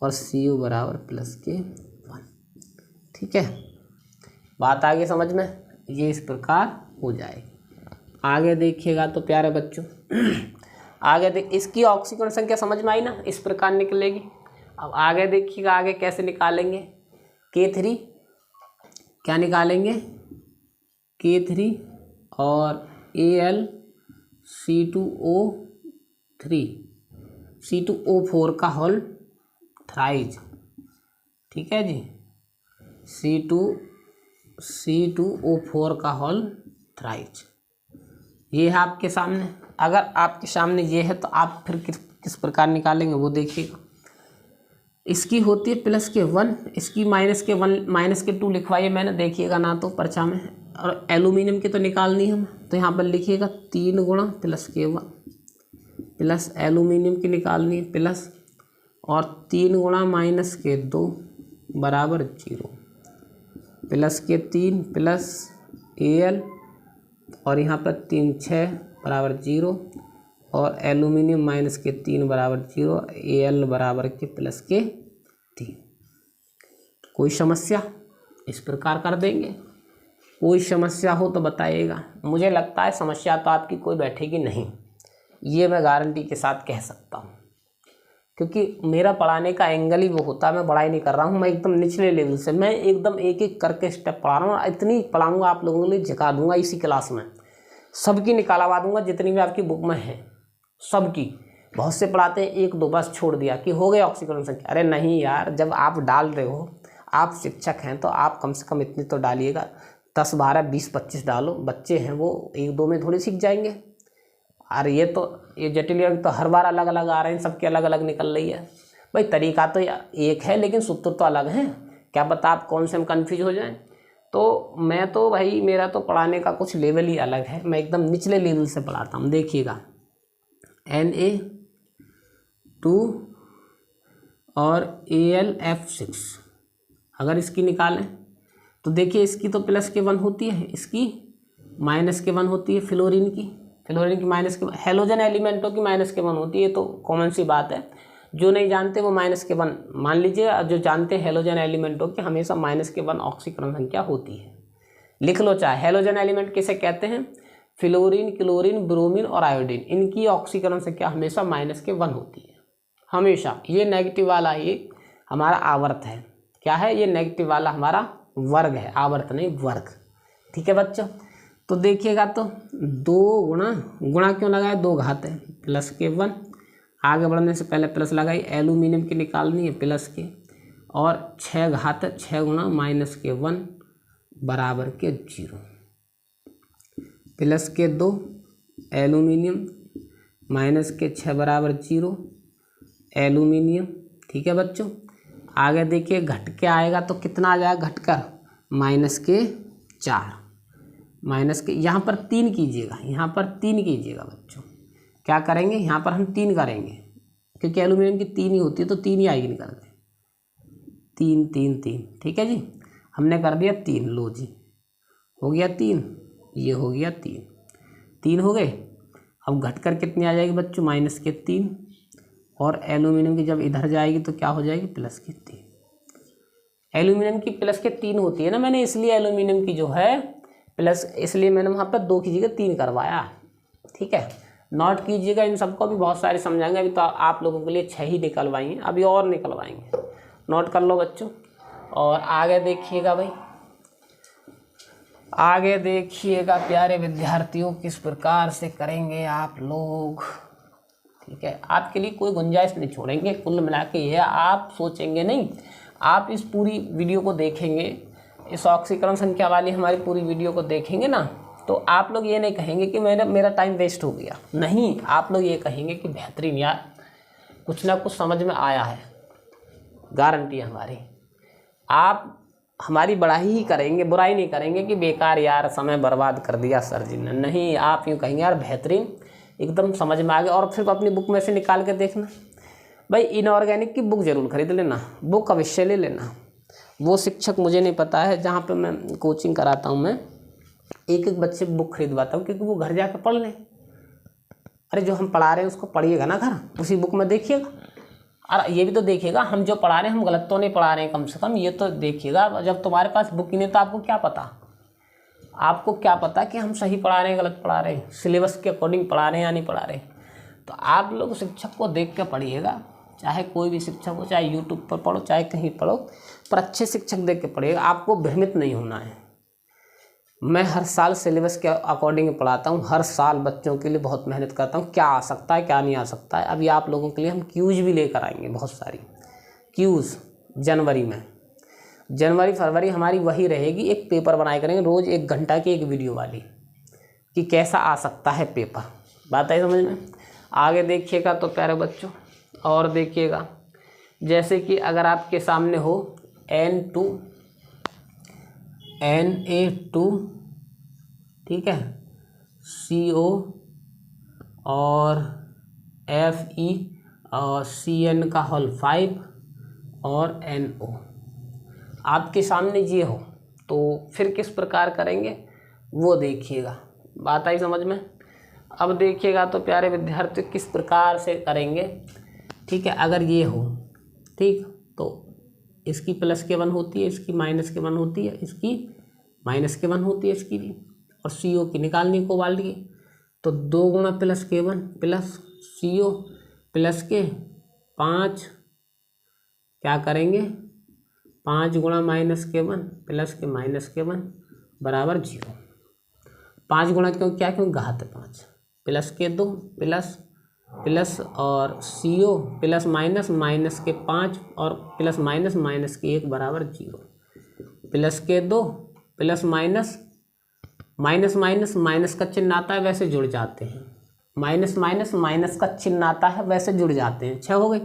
और Cu बराबर प्लस के 1। ठीक है, बात आगे समझ में, ये इस प्रकार हो जाएगी। आगे देखिएगा तो प्यारे बच्चों आगे देख, इसकी ऑक्सीकरण संख्या समझ में आई ना, इस प्रकार निकलेगी। अब आगे देखिएगा, आगे कैसे निकालेंगे। K3 क्या निकालेंगे, K3 और C2O4 का होल थ्राइज। ठीक है जी, C2O4 का होल थ्राइज, ये है आपके सामने। अगर आपके सामने ये है तो आप फिर किस प्रकार निकालेंगे वो देखिएगा। इसकी होती है प्लस के 1, इसकी माइनस के 1, माइनस के 2 लिखवाइए मैंने, देखिएगा ना तो पर्चा में। और एल्यूमिनियम की तो निकालनी है हमें, तो यहाँ पर लिखिएगा 3 गुणा प्लस के 1 प्लस एल्यूमिनियम की निकालनी है प्लस, और 3 गुणा माइनस के 2 बराबर 0, प्लस के 3 प्लस Al, और यहाँ पर 3 6 बराबर 0, और एल्यूमिनियम माइनस के 3 बराबर 0, Al बराबर के प्लस के 3। कोई समस्या, इस प्रकार कर देंगे। कोई समस्या हो तो बताइएगा, मुझे लगता है समस्या तो आपकी कोई बैठेगी नहीं, ये मैं गारंटी के साथ कह सकता हूँ, क्योंकि मेरा पढ़ाने का एंगल ही वो होता है। मैं बड़ाई नहीं कर रहा हूँ, मैं एकदम निचले लेवल से, मैं एकदम एक एक करके स्टेप पढ़ा रहा हूँ। इतनी पढ़ाऊँगा आप लोगों के लिए, झुका दूंगा इसी क्लास में, सबकी निकालवा दूंगा जितनी भी आपकी बुक में है, सबकी। बहुत से पढ़ाते हैं 1 2 बस छोड़ दिया कि हो गए ऑक्सीकरण संख्या। अरे नहीं यार, जब आप डाल रहे हो, आप शिक्षक हैं तो आप कम से कम इतनी तो डालिएगा, 10 12 20 25 डालो। बच्चे हैं वो 1 2 में थोड़ी सीख जाएंगे। अरे ये जटिल योग तो हर बार अलग अलग आ रहे हैं, सबके अलग अलग निकल रही है। भाई तरीका तो एक है लेकिन सूत्र तो अलग है, क्या पता आप कौन से में कन्फ्यूज हो जाएं। तो मैं तो भाई, मेरा तो पढ़ाने का कुछ लेवल ही अलग है, मैं एकदम निचले लेवल से पढ़ाता हूँ। देखिएगा Na2 और AlF6, अगर इसकी निकालें तो देखिए इसकी तो प्लस के 1 होती है, इसकी माइनस के 1 होती है। फ्लोरीन की माइनस के, हेलोजन एलिमेंटों की माइनस के 1 होती है, तो कॉमन सी बात है। जो नहीं जानते वो माइनस के 1 मान लीजिए, जो जानते हैं हेलोजन एलिमेंटों की हमेशा माइनस के 1 ऑक्सीकरण संख्या होती है। लिख लो चाहे, हेलोजन एलिमेंट किसे कहते हैं, फ्लोरीन, क्लोरीन, ब्रोमीन और आयोडीन, इनकी ऑक्सीकरण संख्या हमेशा माइनस के 1 होती है हमेशा। ये नेगेटिव वाला ये हमारा आवर्त है, क्या है ये, नेगेटिव वाला हमारा वर्ग है, आवर्त नहीं वर्ग। ठीक है बच्चों, तो देखिएगा तो 2 गुणा क्यों लगाए, 2 घात है, प्लस के 1। आगे बढ़ने से पहले प्लस लगाई, एल्यूमिनियम की निकालनी है प्लस के, और 6 घात है, 6 गुणा माइनस के 1 बराबर के 0, प्लस के 2 एल्यूमिनियम माइनस के 6 बराबर 0 एल्यूमिनियम। ठीक है बच्चों, आगे देखिए घट के आएगा तो कितना आ जाएगा घटकर माइनस के 4, माइनस के यहाँ पर 3 कीजिएगा, यहाँ पर 3 कीजिएगा बच्चों। क्या करेंगे यहाँ पर हम 3 करेंगे क्योंकि एल्यूमिनियम की 3 ही होती है तो 3 ही आएगी निकल के, 3 3 3। ठीक है जी, हमने कर दिया 3। लो जी हो गया 3, ये हो गया 3 हो गए। अब घटकर कितनी आ जाएगी बच्चों माइनस के 3, और एल्यूमिनियम की जब इधर जाएगी तो क्या हो जाएगी प्लस के 3। एल्यूमिनियम की प्लस के 3 होती है ना, मैंने इसलिए एल्यूमिनियम की जो है प्लस, इसलिए मैंने वहाँ पर 2 की जगह 3 करवाया। ठीक है, नोट कीजिएगा इन सबको, भी बहुत सारे समझाएंगे। अभी तो आप लोगों के लिए 6 ही निकलवाएंगे, अभी और निकलवाएंगे, नोट कर लो बच्चों। और आगे देखिएगा भाई, आगे देखिएगा प्यारे विद्यार्थियों किस प्रकार से करेंगे आप लोग। ठीक है, आपके लिए कोई गुंजाइश नहीं छोड़ेंगे, कुल मिला के ये आप सोचेंगे नहीं, आप इस पूरी वीडियो को देखेंगे, इस ऑक्सीकरण संख्या वाली हमारी पूरी वीडियो को देखेंगे ना, तो आप लोग ये नहीं कहेंगे कि मेरा टाइम वेस्ट हो गया, नहीं, आप लोग ये कहेंगे कि बेहतरीन यार, कुछ ना कुछ समझ में आया है, गारंटी है हमारी। आप हमारी बढ़ाई ही करेंगे, बुराई नहीं करेंगे कि बेकार यार समय बर्बाद कर दिया सर जी ने, नहीं, आप यूँ कहेंगे यार बेहतरीन, एकदम समझ में आ गया। और फिर अपनी बुक में से निकाल के देखना भाई, इनऑर्गेनिक की बुक ज़रूर खरीद लेना, बुक अवश्य ले लेना। वो शिक्षक मुझे नहीं पता है, जहाँ पे मैं कोचिंग कराता हूँ, मैं एक एक बच्चे की बुक खरीदवाता हूँ क्योंकि वो घर जाकर पढ़ लें। अरे जो हम पढ़ा रहे हैं उसको पढ़िएगा ना घर, उसी बुक में देखिएगा, और ये भी तो देखिएगा हम जो पढ़ा रहे हैं हम गलत तो नहीं पढ़ा रहे हैं, कम से कम ये तो देखिएगा। जब तुम्हारे पास बुक ही नहीं तो आपको क्या पता, आपको क्या पता कि हम सही पढ़ा रहे हैं गलत पढ़ा रहे हैं, सिलेबस के अकॉर्डिंग पढ़ा रहे हैं या नहीं पढ़ा रहे। तो आप लोग शिक्षक को देख के पढ़िएगा, चाहे कोई भी शिक्षक हो, चाहे यूट्यूब पर पढ़ो चाहे कहीं पढ़ो, पर अच्छे शिक्षक देख के पढ़िएगा, आपको भ्रमित नहीं होना है। मैं हर साल सिलेबस के अकॉर्डिंग पढ़ाता हूँ, हर साल बच्चों के लिए बहुत मेहनत करता हूँ, क्या आ सकता है क्या नहीं आ सकता है। अभी आप लोगों के लिए हम क्यूज भी लेकर आएंगे, बहुत सारी क्यूज जनवरी में, जनवरी फरवरी हमारी वही रहेगी, एक पेपर बनाए करेंगे रोज़ 1 घंटा की एक वीडियो वाली, कि कैसा आ सकता है पेपर, बात आई समझ में। आगे देखिएगा तो प्यारे बच्चों, और देखिएगा जैसे कि अगर आपके सामने हो Na2, ठीक है, CO और Fe और Cn का होल 5 और NO आपके सामने ये हो, तो फिर किस प्रकार करेंगे वो देखिएगा, बात आई समझ में। अब देखिएगा तो प्यारे विद्यार्थी किस प्रकार से करेंगे। ठीक है, अगर ये हो, ठीक, तो इसकी प्लस के 1 होती है, इसकी माइनस के 1 होती है, इसकी माइनस के 1 होती है, इसकी भी, और CO की निकालनी को वाल की, तो 2 गुणा प्लस के 1 प्लस CO प्लस के 5, क्या करेंगे 5 गुणा माइनस के 1 प्लस के माइनस के 1 बराबर 0। 5 गुणा क्यों, क्या क्यों, घात 5, प्लस के 2 प्लस प्लस और CO प्लस माइनस माइनस के 5 और प्लस माइनस माइनस के 1 बराबर 0, प्लस के 2 plus minus minus minus minus का चिन्ह आता है वैसे जुड़ जाते हैं, माइनस माइनस माइनस का चिन्ह आता है वैसे जुड़ जाते हैं, 6 हो गए।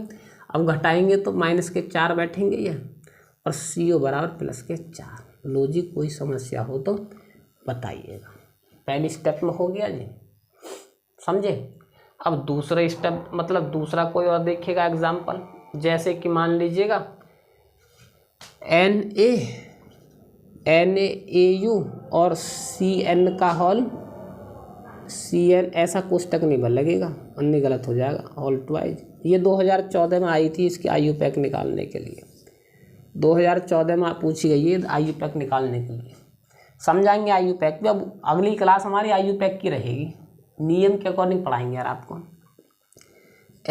अब घटाएंगे तो माइनस के 4 बैठेंगे ये, और CO बराबर प्लस के 4। लो जी, कोई समस्या हो तो बताइएगा। पहली स्टेप में हो गया जी, समझे। अब दूसरा स्टेप मतलब दूसरा कोई और देखिएगा एग्जाम्पल, जैसे कि मान लीजिएगा NaAU और CN का होल CN, ऐसा कोष्टक नहीं बन लगेगा, अन्य गलत हो जाएगा, होल ट्वाइज। ये 2014 में आई थी इसकी IUPAC निकालने के लिए, 2014 में पूछी गई है IUPAC निकालने के लिए, समझाएंगे IUPAC भी। अब अगली क्लास हमारी IUPAC की रहेगी, नियम के अकॉर्डिंग पढ़ाएंगे यार आपको।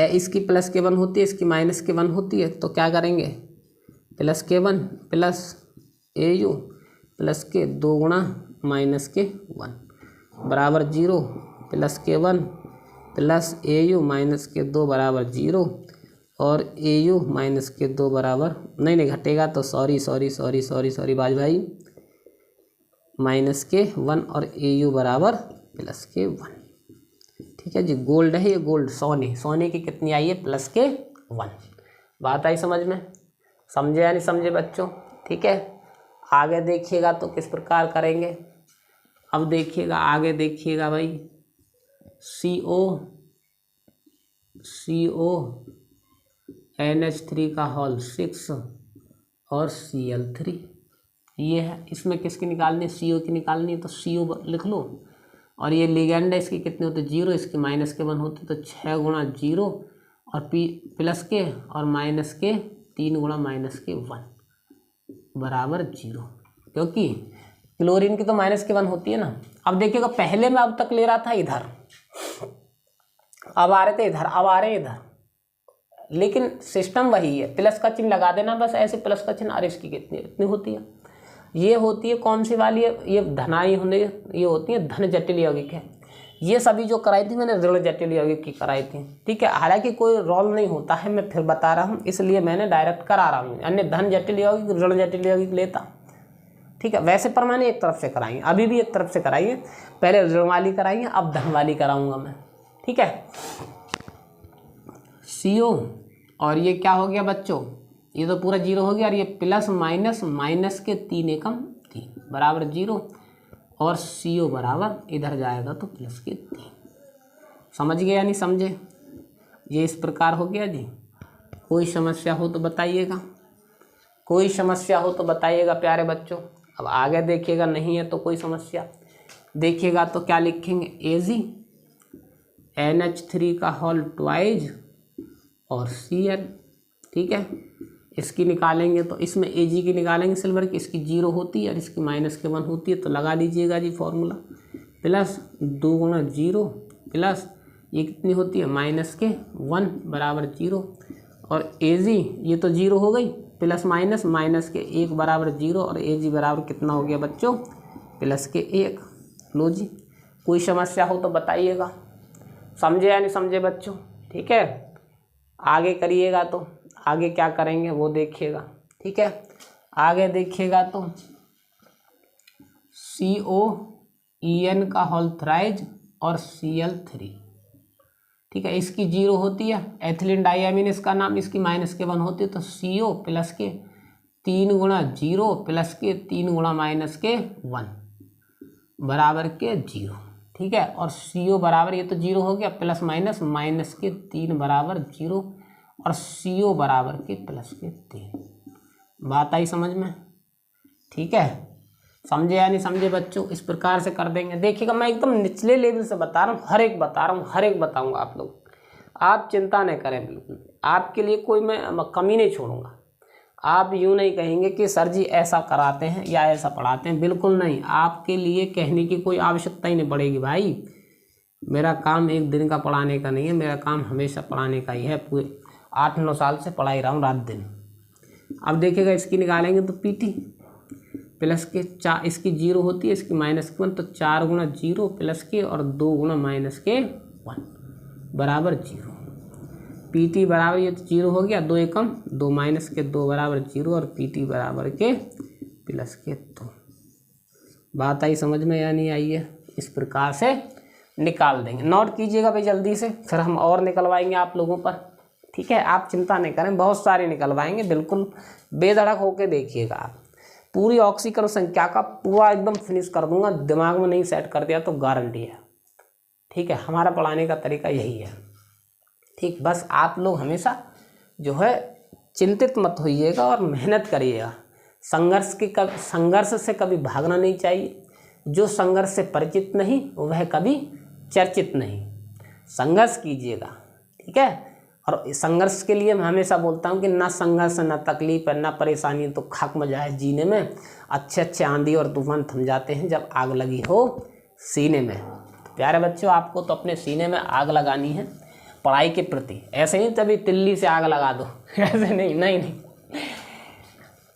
इसकी प्लस के 1 होती है, इसकी माइनस के 1 होती है, तो क्या करेंगे प्लस के 1 प्लस AU प्लस के 2 गुणा माइनस के 1 बराबर 0, प्लस के 1 प्लस AU माइनस के 2 बराबर 0, और AU माइनस के 2 बराबर नहीं घटेगा तो सॉरी बाज भाई, माइनस के 1 और AU बराबर प्लस के 1। ठीक है जी, गोल्ड है ये, गोल्ड सोने की कितनी आई है, प्लस के 1। बात आई समझ में, समझे या नहीं समझे बच्चों? ठीक है, आगे देखिएगा तो किस प्रकार करेंगे। अब देखिएगा आगे, देखिएगा भाई, CO NH3 का होल 6 और Cl3 ये है। इसमें किसकी निकालनी है, CO की निकालनी है, तो CO लिख लो। और ये लिगेंड है, इसकी कितनी होती है, 0, इसकी माइनस के 1 होती है, तो 6 गुणा 0 और प्लस के और माइनस के 3 गुणा माइनस के 1 बराबर 0, क्योंकि क्लोरीन की तो माइनस के 1 होती है ना। अब देखिएगा, पहले मैं अब तक ले रहा था इधर, अब आ रहे थे इधर, अब आ रहे हैं इधर, लेकिन सिस्टम वही है, प्लस का चिन्ह लगा देना बस ऐसे, प्लस का चिन्ह। और इसकी कितनी इतनी होती है, ये होती है कौन सी वाली है, ये धनाई होने, ये होती है धन जटिल यौगिक है। ये सभी जो कराई थी मैंने ऋण जटिल यौगिक की कराई थी, ठीक है। हालांकि कोई रोल नहीं होता है, मैं फिर बता रहा हूँ, इसलिए मैंने डायरेक्ट करा रहा हूँ, अन्य धन जटिल यौगिक ऋण जटिल यौगिक लेता, ठीक है। वैसे पर मैंने एक तरफ से कराई, अभी भी एक तरफ से कराई है, पहले ऋण वाली कराई है, अब धन वाली कराऊंगा मैं, ठीक है। CO और ये क्या हो गया बच्चों, ये तो पूरा 0 हो गया, और ये प्लस माइनस, माइनस के 3 एकम 3 बराबर 0, और CO बराबर इधर जाएगा तो प्लस के 3। समझ गए या नहीं समझे? ये इस प्रकार हो गया जी। कोई समस्या हो तो बताइएगा, कोई समस्या हो तो बताइएगा प्यारे बच्चों। अब आगे देखिएगा, नहीं है तो कोई समस्या, देखिएगा तो क्या लिखेंगे, Ag NH3 का होल ट्वाइज और Cl, ठीक है। इसकी निकालेंगे तो इसमें Ag की निकालेंगे सिल्वर की, इसकी 0 होती है और इसकी माइनस के 1 होती है, तो लगा लीजिएगा जी फॉर्मूला, प्लस 2 गुणा 0 प्लस ये कितनी होती है, माइनस के 1 बराबर 0, और Ag ये तो 0 हो गई, प्लस माइनस, माइनस के 1 बराबर 0, और Ag बराबर कितना हो गया बच्चों, प्लस के 1। लो जी, कोई समस्या हो तो बताइएगा, समझे या नहीं समझे बच्चों? ठीक है, आगे करिएगा तो आगे क्या करेंगे वो देखिएगा, ठीक है। आगे देखिएगा तो COEN का होल थ्राइज और Cl3, ठीक है। इसकी 0 होती है, एथिलीन डाइअमीन इसका नाम, इसकी माइनस के 1 होती है, तो CO प्लस के 3 गुणा 0 प्लस के 3 गुणा माइनस के 1 बराबर के 0, ठीक है। और CO बराबर, ये तो 0 हो गया, प्लस माइनस, माइनस के 3 बराबर 0, और CO बराबर के प्लस के 3। बात आई समझ में? ठीक है, समझे या नहीं समझे बच्चों? इस प्रकार से कर देंगे। देखिएगा, मैं एकदम निचले लेवल से बता रहा हूँ, हर एक बता रहा हूँ, हर एक बताऊँगा आप लोग, आप चिंता नहीं करें बिल्कुल, आपके लिए कोई मैं कमी नहीं छोड़ूंगा। आप यूँ नहीं कहेंगे कि सर जी ऐसा कराते हैं या ऐसा पढ़ाते हैं, बिल्कुल नहीं, आपके लिए कहने की कोई आवश्यकता ही नहीं पड़ेगी भाई। मेरा काम एक दिन का पढ़ाने का नहीं है, मेरा काम हमेशा पढ़ाने का ही है, पूरे 8-9 साल से पढ़ाई रहा हूँ रात दिन। अब देखिएगा, इसकी निकालेंगे तो PT प्लस के 4, इसकी 0 होती है, इसकी माइनस के 1, तो 4 गुणा 0 प्लस के और 2 गुणा माइनस के 1 बराबर 0। PT बराबर, ये तो 0 हो गया, 2 एकम 2 माइनस के 2 बराबर 0, और PT बराबर के प्लस के 2। बात आई समझ में या नहीं आई है? इस प्रकार से निकाल देंगे। नोट कीजिएगा भाई जल्दी से, फिर हम और निकलवाएंगे आप लोगों पर, ठीक है। आप चिंता नहीं करें, बहुत सारे निकलवाएंगे, बिल्कुल बेधड़क होके देखिएगा। आप पूरी ऑक्सीकरण संख्या का पूरा एकदम फिनिश कर दूंगा, दिमाग में नहीं सेट कर दिया तो गारंटी है, ठीक है। हमारा पढ़ाने का तरीका यही है, ठीक। बस आप लोग हमेशा जो है चिंतित मत होइएगा और मेहनत करिएगा। संघर्ष से कभी भागना नहीं चाहिए। जो संघर्ष से परिचित नहीं वह कभी चर्चित नहीं। संघर्ष कीजिएगा, ठीक है। और संघर्ष के लिए मैं हमेशा बोलता हूँ कि ना संघर्ष, ना तकलीफ है, ना परेशानी, तो खाक मजा है जीने में। अच्छे अच्छे आंधी और तूफान थम जाते हैं जब आग लगी हो सीने में। तो प्यारे बच्चों, आपको तो अपने सीने में आग लगानी है पढ़ाई के प्रति, ऐसे ही तभी तिल्ली से आग लगा दो ऐसे नहीं,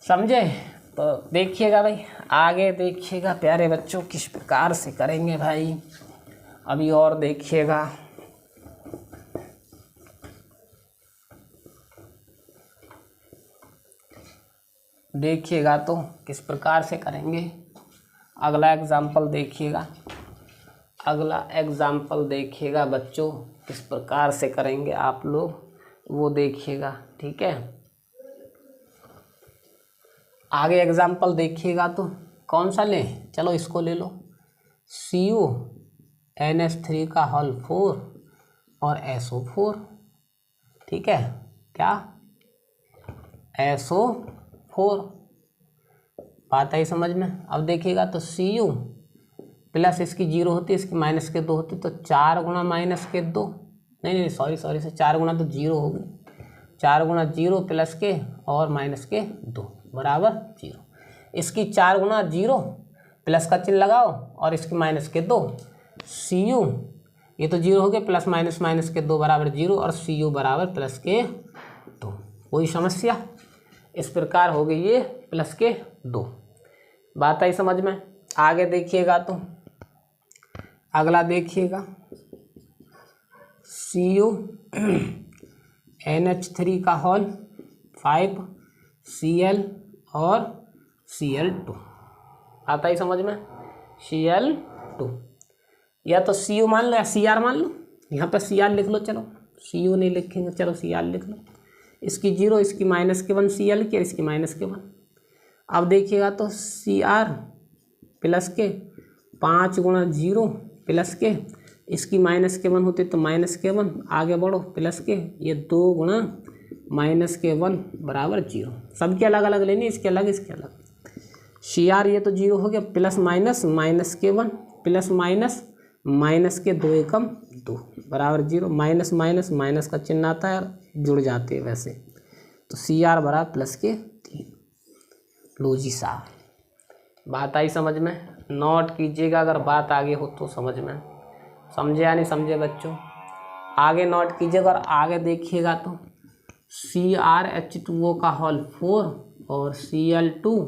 समझे? तो देखिएगा भाई, आगे देखिएगा प्यारे बच्चों किस प्रकार से करेंगे भाई। अभी और देखिएगा, तो किस प्रकार से करेंगे। अगला एग्जाम्पल देखिएगा, अगला एग्जाम्पल देखिएगा बच्चों, किस प्रकार से करेंगे आप लोग वो देखिएगा। ठीक है, आगे एग्जाम्पल देखिएगा तो कौन सा लें, चलो इसको ले लो। CuNH3 का होल 4 और SO4। ठीक है, क्या SO4, बात आई समझ में। अब देखिएगा तो Cu प्लस इसकी 0 होती है, इसकी माइनस के 2 होती है, तो 4 गुणा माइनस के 2, नहीं सॉरी से 4 गुणा तो 0 होगी, 4 गुणा 0 प्लस के और माइनस के 2 बराबर 0। इसकी 4 गुणा 0 प्लस का चिन्ह लगाओ और इसकी माइनस के 2। Cu ये तो 0 हो गया, प्लस माइनस के 2 बराबर 0 और Cu बराबर प्लस के 2। कोई समस्या? इस प्रकार हो गई ये प्लस के 2। बात आई समझ में। आगे देखिएगा तो अगला देखिएगा, CuNH3 का होल 5 Cl और Cl2। आता ही समझ में, Cl2 या तो Cu मान लो या Cr मान लो, यहाँ पर Cr लिख लो, चलो Cu नहीं लिखेंगे, चलो Cr लिख लो। इसकी 0, इसकी माइनस के 1 Cl की, इसकी माइनस के 1। अब देखिएगा तो Cr प्लस के 5 गुणा 0 प्लस के, इसकी माइनस के 1 होती तो माइनस के 1, आगे बढ़ो प्लस के, ये 2 गुणा माइनस के 1 बराबर 0। सबके अलग अलग लेनी, इसके अलग इसके अलग। Cr ये तो 0 हो गया, प्लस माइनस के 1 प्लस माइनस के 2 एकम 2 बराबर 0। माइनस का चिन्ह आता है, जुड़ जाते हैं वैसे, तो Cr बराबर प्लस के 3। लो जी साहब, बात आई समझ में। नोट कीजिएगा अगर बात आगे हो तो समझ में, समझे या नहीं समझे बच्चों। आगे नोट कीजिएगा और आगे देखिएगा तो CrH2O का होल 4 और Cl2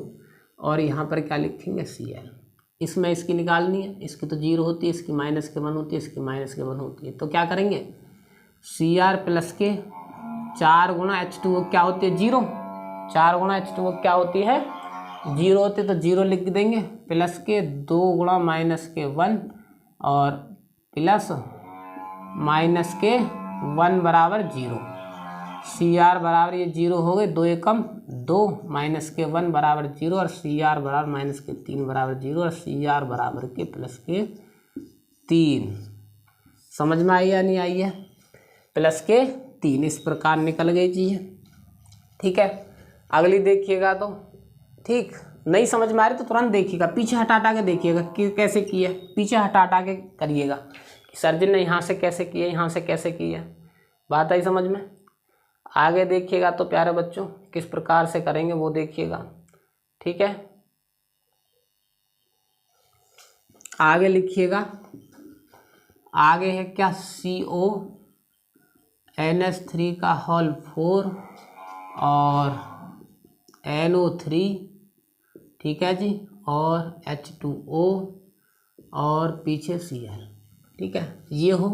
और यहाँ पर क्या लिखेंगे Cl। इसमें इसकी निकालनी है, इसकी तो 0 होती है, इसकी माइनस के 1 होती है, इसकी माइनस के 1 होती है, तो क्या करेंगे Cr प्लस के 4 गुणा H2O क्या होती है 0, 4 गुणा H2O क्या होती है 0 होती, तो 0 लिख देंगे, प्लस के 2 गुणा माइनस के 1 और प्लस माइनस के 1 बराबर 0। Cr बराबर ये 0 हो गए, 2 एकम 2 माइनस के 1 बराबर 0 और Cr बराबर माइनस के 3 बराबर 0 और Cr बराबर के प्लस के 3। समझ में आई या नहीं आई है? प्लस के 3 इस प्रकार निकल गई चीज़। ठीक है, अगली देखिएगा तो ठीक, नहीं समझ में आ रही तो तुरंत देखिएगा, पीछे हटा के देखिएगा कि कैसे किया, पीछे हटा के करिएगा कि सर जी ने यहाँ से कैसे किया, यहाँ से कैसे किया। बात आई समझ में। आगे देखिएगा तो प्यारे बच्चों किस प्रकार से करेंगे वो देखिएगा। ठीक है, आगे लिखिएगा, आगे है क्या CuNH3 का होल 4 और NO3, ठीक है जी, और H2O और पीछे Cl। ठीक है, ये हो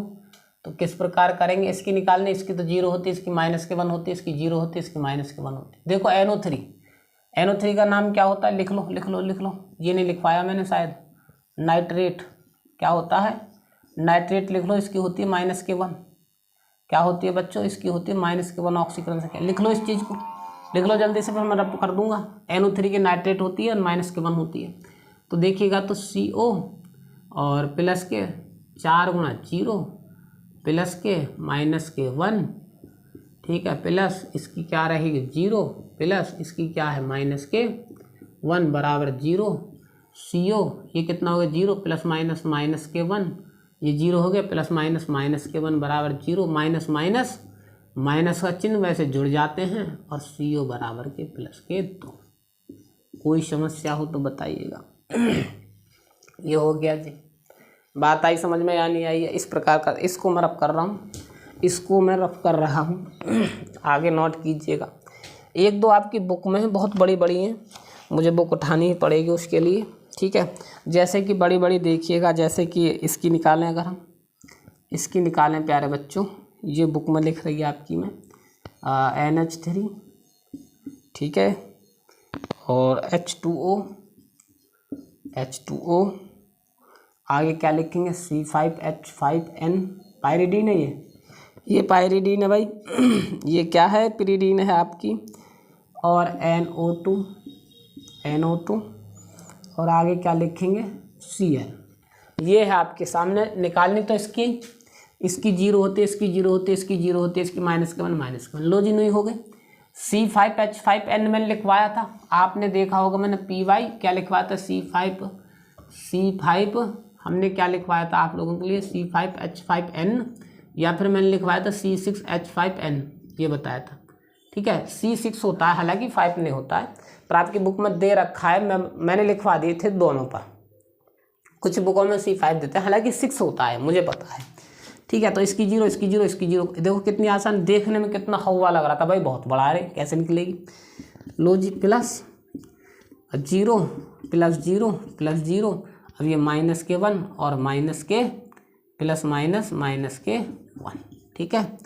तो किस प्रकार करेंगे, इसकी निकालने, इसकी तो 0 होती है, इसकी माइनस के 1 होती है, इसकी 0 होती है, इसकी माइनस के 1 होती है। देखो NO3 का नाम क्या होता है, लिख लो, ये नहीं लिख पाया मैंने शायद। नाइट्रेट क्या होता है, नाइट्रेट लिख लो, इसकी होती है माइनस के 1। क्या होती है बच्चों, इसकी होती है माइनस के 1 ऑक्सीकरण से। क्या लिख लो, इस चीज़ को लिख लो जल्दी से, फिर मैं रब कर दूंगा। NO3 की नाइट्रेट होती है और माइनस के 1 होती है, तो देखिएगा तो CO और प्लस के 4 गुणा 0 प्लस के माइनस के 1, ठीक है, प्लस इसकी क्या रहेगी 0 प्लस इसकी क्या है माइनस के 1 बराबर 0। CO ये कितना हो गया 0 प्लस माइनस के 1, ये 0 हो गया, प्लस माइनस के 1 बराबर 0, माइनस का चिन्ह वैसे जुड़ जाते हैं और CO बराबर के प्लस के 2। कोई समस्या हो तो बताइएगा। ये हो गया जी, बात आई समझ में या नहीं आई है? इस प्रकार का इसको मैं रफ कर रहा हूँ, आगे नोट कीजिएगा। एक दो आपकी बुक में है, बहुत बड़ी हैं, मुझे बुक उठानी ही पड़ेगी उसके लिए। ठीक है, जैसे कि बड़ी देखिएगा, जैसे कि इसकी निकालें, अगर हम इसकी निकालें प्यारे बच्चों, ये बुक में लिख रही है आपकी में NH3, ठीक है, और H2O आगे क्या लिखेंगे C5H5N, पायरिडीन है ये पायरिडीन है भाई ये क्या है, पिरिडीन है आपकी, और NO2 और आगे क्या लिखेंगे Cl। ये है आपके सामने, निकालनी तो इसकी जीरो होती है, इसकी जीरो होती है, इसकी जीरो होती है, इसकी -1 लो जी नहीं हो गए। C5H5N मैंने लिखवाया था, आपने देखा होगा मैंने PY क्या लिखवाया था, C5 हमने क्या लिखवाया था आप लोगों के लिए, C5H5N, या फिर मैंने लिखवाया था C6H5N, ये बताया था। ठीक है, C6 होता है, हालांकि 5 नहीं होता है, पर आपकी बुक में दे रखा है, मैंने लिखवा दिए थे दोनों पर। कुछ बुकों में C5 देते हैं, हालांकि 6 होता है, मुझे पता है। ठीक है, तो इसकी जीरो, इसकी जीरो, इसकी जीरो, देखो कितनी आसान, देखने में कितना हवा लग रहा था भाई, बहुत बड़ा है, कैसे निकलेगी। लो जी, प्लस 0 प्लस 0 प्लस 0, अब ये -1 और -1। ठीक है,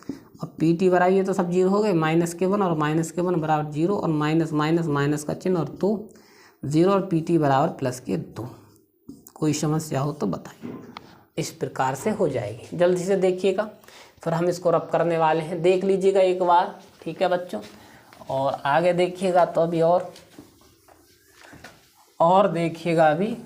अब PT बराबर, ये तो सब जीरो हो गए, -1 और -1 बराबर 0 और माइनस का चिन्ह और 2 0 और PT बराबर +2। कोई समस्या हो तो बताइए। इस प्रकार से हो जाएगी, जल्दी से देखिएगा, फिर हम इसको रब करने वाले हैं, देख लीजिएगा एक बार। ठीक है बच्चों, और आगे देखिएगा तो अभी और देखिएगा अभी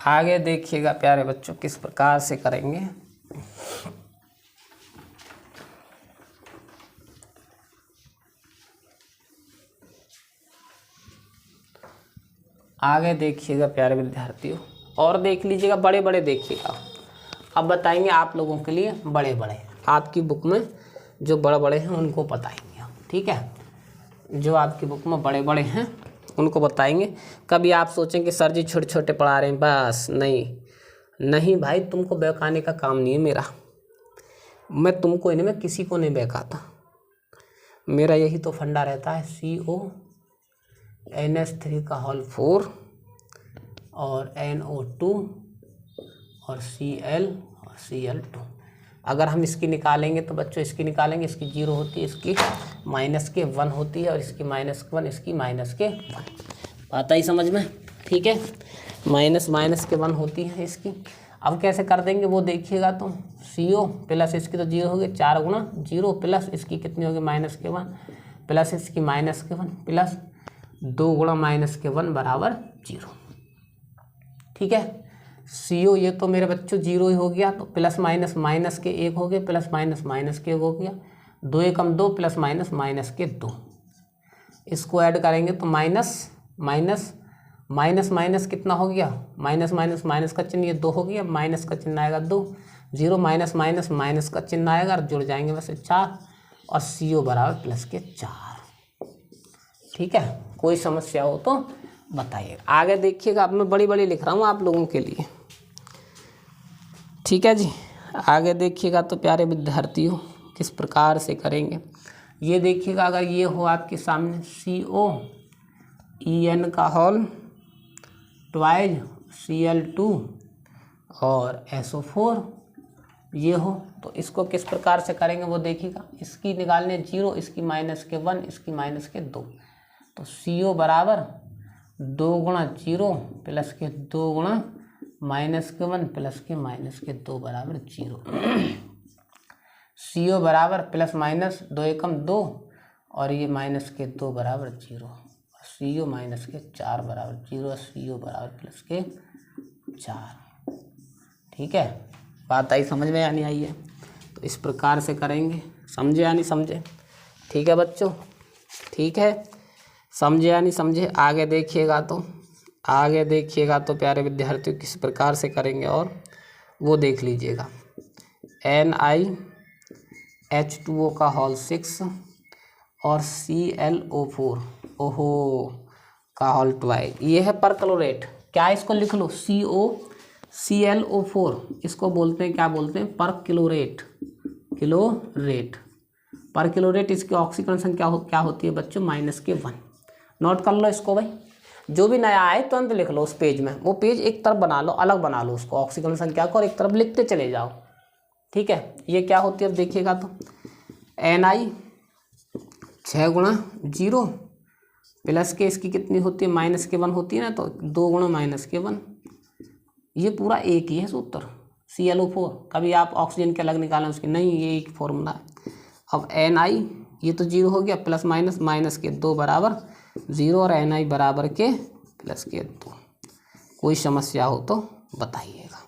आगे देखिएगा प्यारे बच्चों किस प्रकार से करेंगे। आगे देखिएगा प्यारे विद्यार्थियों, और देख लीजिएगा, बड़े बड़े देखिएगा। अब बताएंगे आप लोगों के लिए बड़े बड़े, आपकी बुक में जो बड़े बड़े हैं उनको बताएंगे हम। ठीक है, जो आपकी बुक में बड़े बड़े हैं उनको बताएंगे। कभी आप सोचें कि सर जी छोटे छोटे पढ़ा रहे हैं, बस नहीं भाई, तुमको बहकाने का काम नहीं है मेरा, मैं तुमको नहीं, मैं किसी को नहीं बहकाता, मेरा यही तो फंडा रहता है, CONH3 का होल 4 और NO2 और Cl और Cl2। अगर हम इसकी निकालेंगे तो बच्चों इसकी निकालेंगे, इसकी 0 होती है, इसकी -1 होती है, और इसकी -1 इसकी -1 आता ही समझ में। ठीक है, -1 होती है इसकी। अब कैसे कर देंगे वो देखिएगा, तो CO प्लस इसकी तो 0 हो गई, 4 गुणा 0 प्लस इसकी कितनी होगी -1 प्लस इसकी -1 प्लस 2 गुणा -1 बराबर 0। ठीक है, CO ये तो मेरे बच्चों 0 ही हो गया, तो प्लस माइनस के 1 हो गए, प्लस माइनस के 1 हो गया, 2 एकम 2 प्लस माइनस के 2। इसको ऐड करेंगे तो माइनस कितना हो गया, माइनस का चिन्ह ये 2 हो गया, माइनस का चिन्ह आएगा 2, 0 माइनस का चिन्ह आएगा और जुड़ जाएंगे वैसे 4, और CO बराबर +4। ठीक है, कोई समस्या हो तो बताइए। आगे देखिएगा, अब मैं बड़ी लिख रहा हूँ आप लोगों के लिए। ठीक है जी, आगे देखिएगा तो प्यारे विद्यार्थियों किस प्रकार से करेंगे ये देखिएगा। अगर ये हो आपके सामने COEN का होल 2 Cl2 और SO4 ये हो, तो इसको किस प्रकार से करेंगे वो देखिएगा। इसकी निकालने 0, इसकी -1, इसकी -2, तो CO बराबर 2 गुणा 0 प्लस के 2 गुणा -1 प्लस के -2 बराबर 0। CO बराबर प्लस माइनस 2 एकम 2 और ये -2 बराबर 0, CO -4 बराबर 0, CO बराबर +4। ठीक है, बात आई समझ में या नहीं आई है? तो इस प्रकार से करेंगे, समझे या नहीं समझे? ठीक है बच्चों, ठीक है, समझे या नहीं समझे? आगे देखिएगा तो प्यारे विद्यार्थियों किस प्रकार से करेंगे और वो देख लीजिएगा। NiH2O का होल 6 और ClO4 का होल 2, ये है परक्लोरेट। क्या इसको लिख लो, ClO4, इसको बोलते हैं, क्या बोलते हैं, परक्लोरेट। परक्लोरेट इसकी ऑक्सीकरण संख्या क्या होती है बच्चों, -1। नोट कर लो इसको भाई, जो भी नया आए तुरंत लिख लो उस पेज में, वो पेज एक तरफ बना लो, अलग बना लो उसको, ऑक्सीकरण संख्या को, और एक तरफ लिखते चले जाओ। ठीक है, ये क्या होती है अब देखिएगा तो 6 गुणा 0 प्लस के इसकी कितनी होती है, माइनस के 1 होती है ना, तो 2 गुणा माइनस के 1। ये पूरा एक ही है सूत्र, ClO4। कभी आप ऑक्सीजन के अलग निकालें उसकी, नहीं, ये एक फॉर्मूला है। अब Na ये तो 0 हो गया, प्लस माइनस, माइनस के 2 बराबर 0 और Na बराबर के प्लस के 2। कोई समस्या हो तो बताइएगा।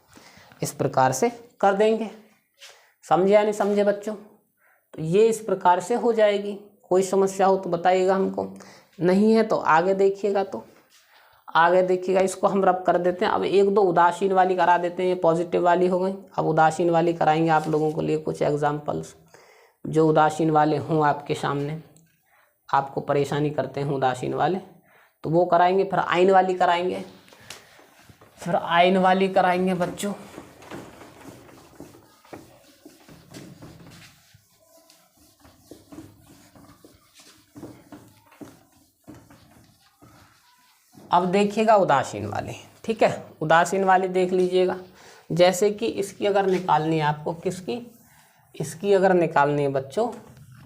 इस प्रकार से कर देंगे। समझे या नहीं समझे बच्चों? तो ये इस प्रकार से हो जाएगी। कोई समस्या हो तो बताइएगा हमको, नहीं है तो आगे देखिएगा। तो आगे देखिएगा, इसको हम रब कर देते हैं। अब एक दो उदासीन वाली करा देते हैं, ये पॉजिटिव वाली हो गई। अब उदासीन वाली कराएंगे आप लोगों के लिए कुछ एग्जाम्पल्स, जो उदासीन वाले हों आपके सामने, आपको परेशानी करते हैं उदासीन वाले, तो वो कराएंगे। फिर आयन वाली कराएंगे, फिर आयन वाली कराएंगे बच्चों। अब देखिएगा उदासीन वाली, ठीक है, उदासीन वाली देख लीजिएगा। जैसे कि इसकी अगर निकालनी है आपको, किसकी, इसकी अगर निकालनी है बच्चों,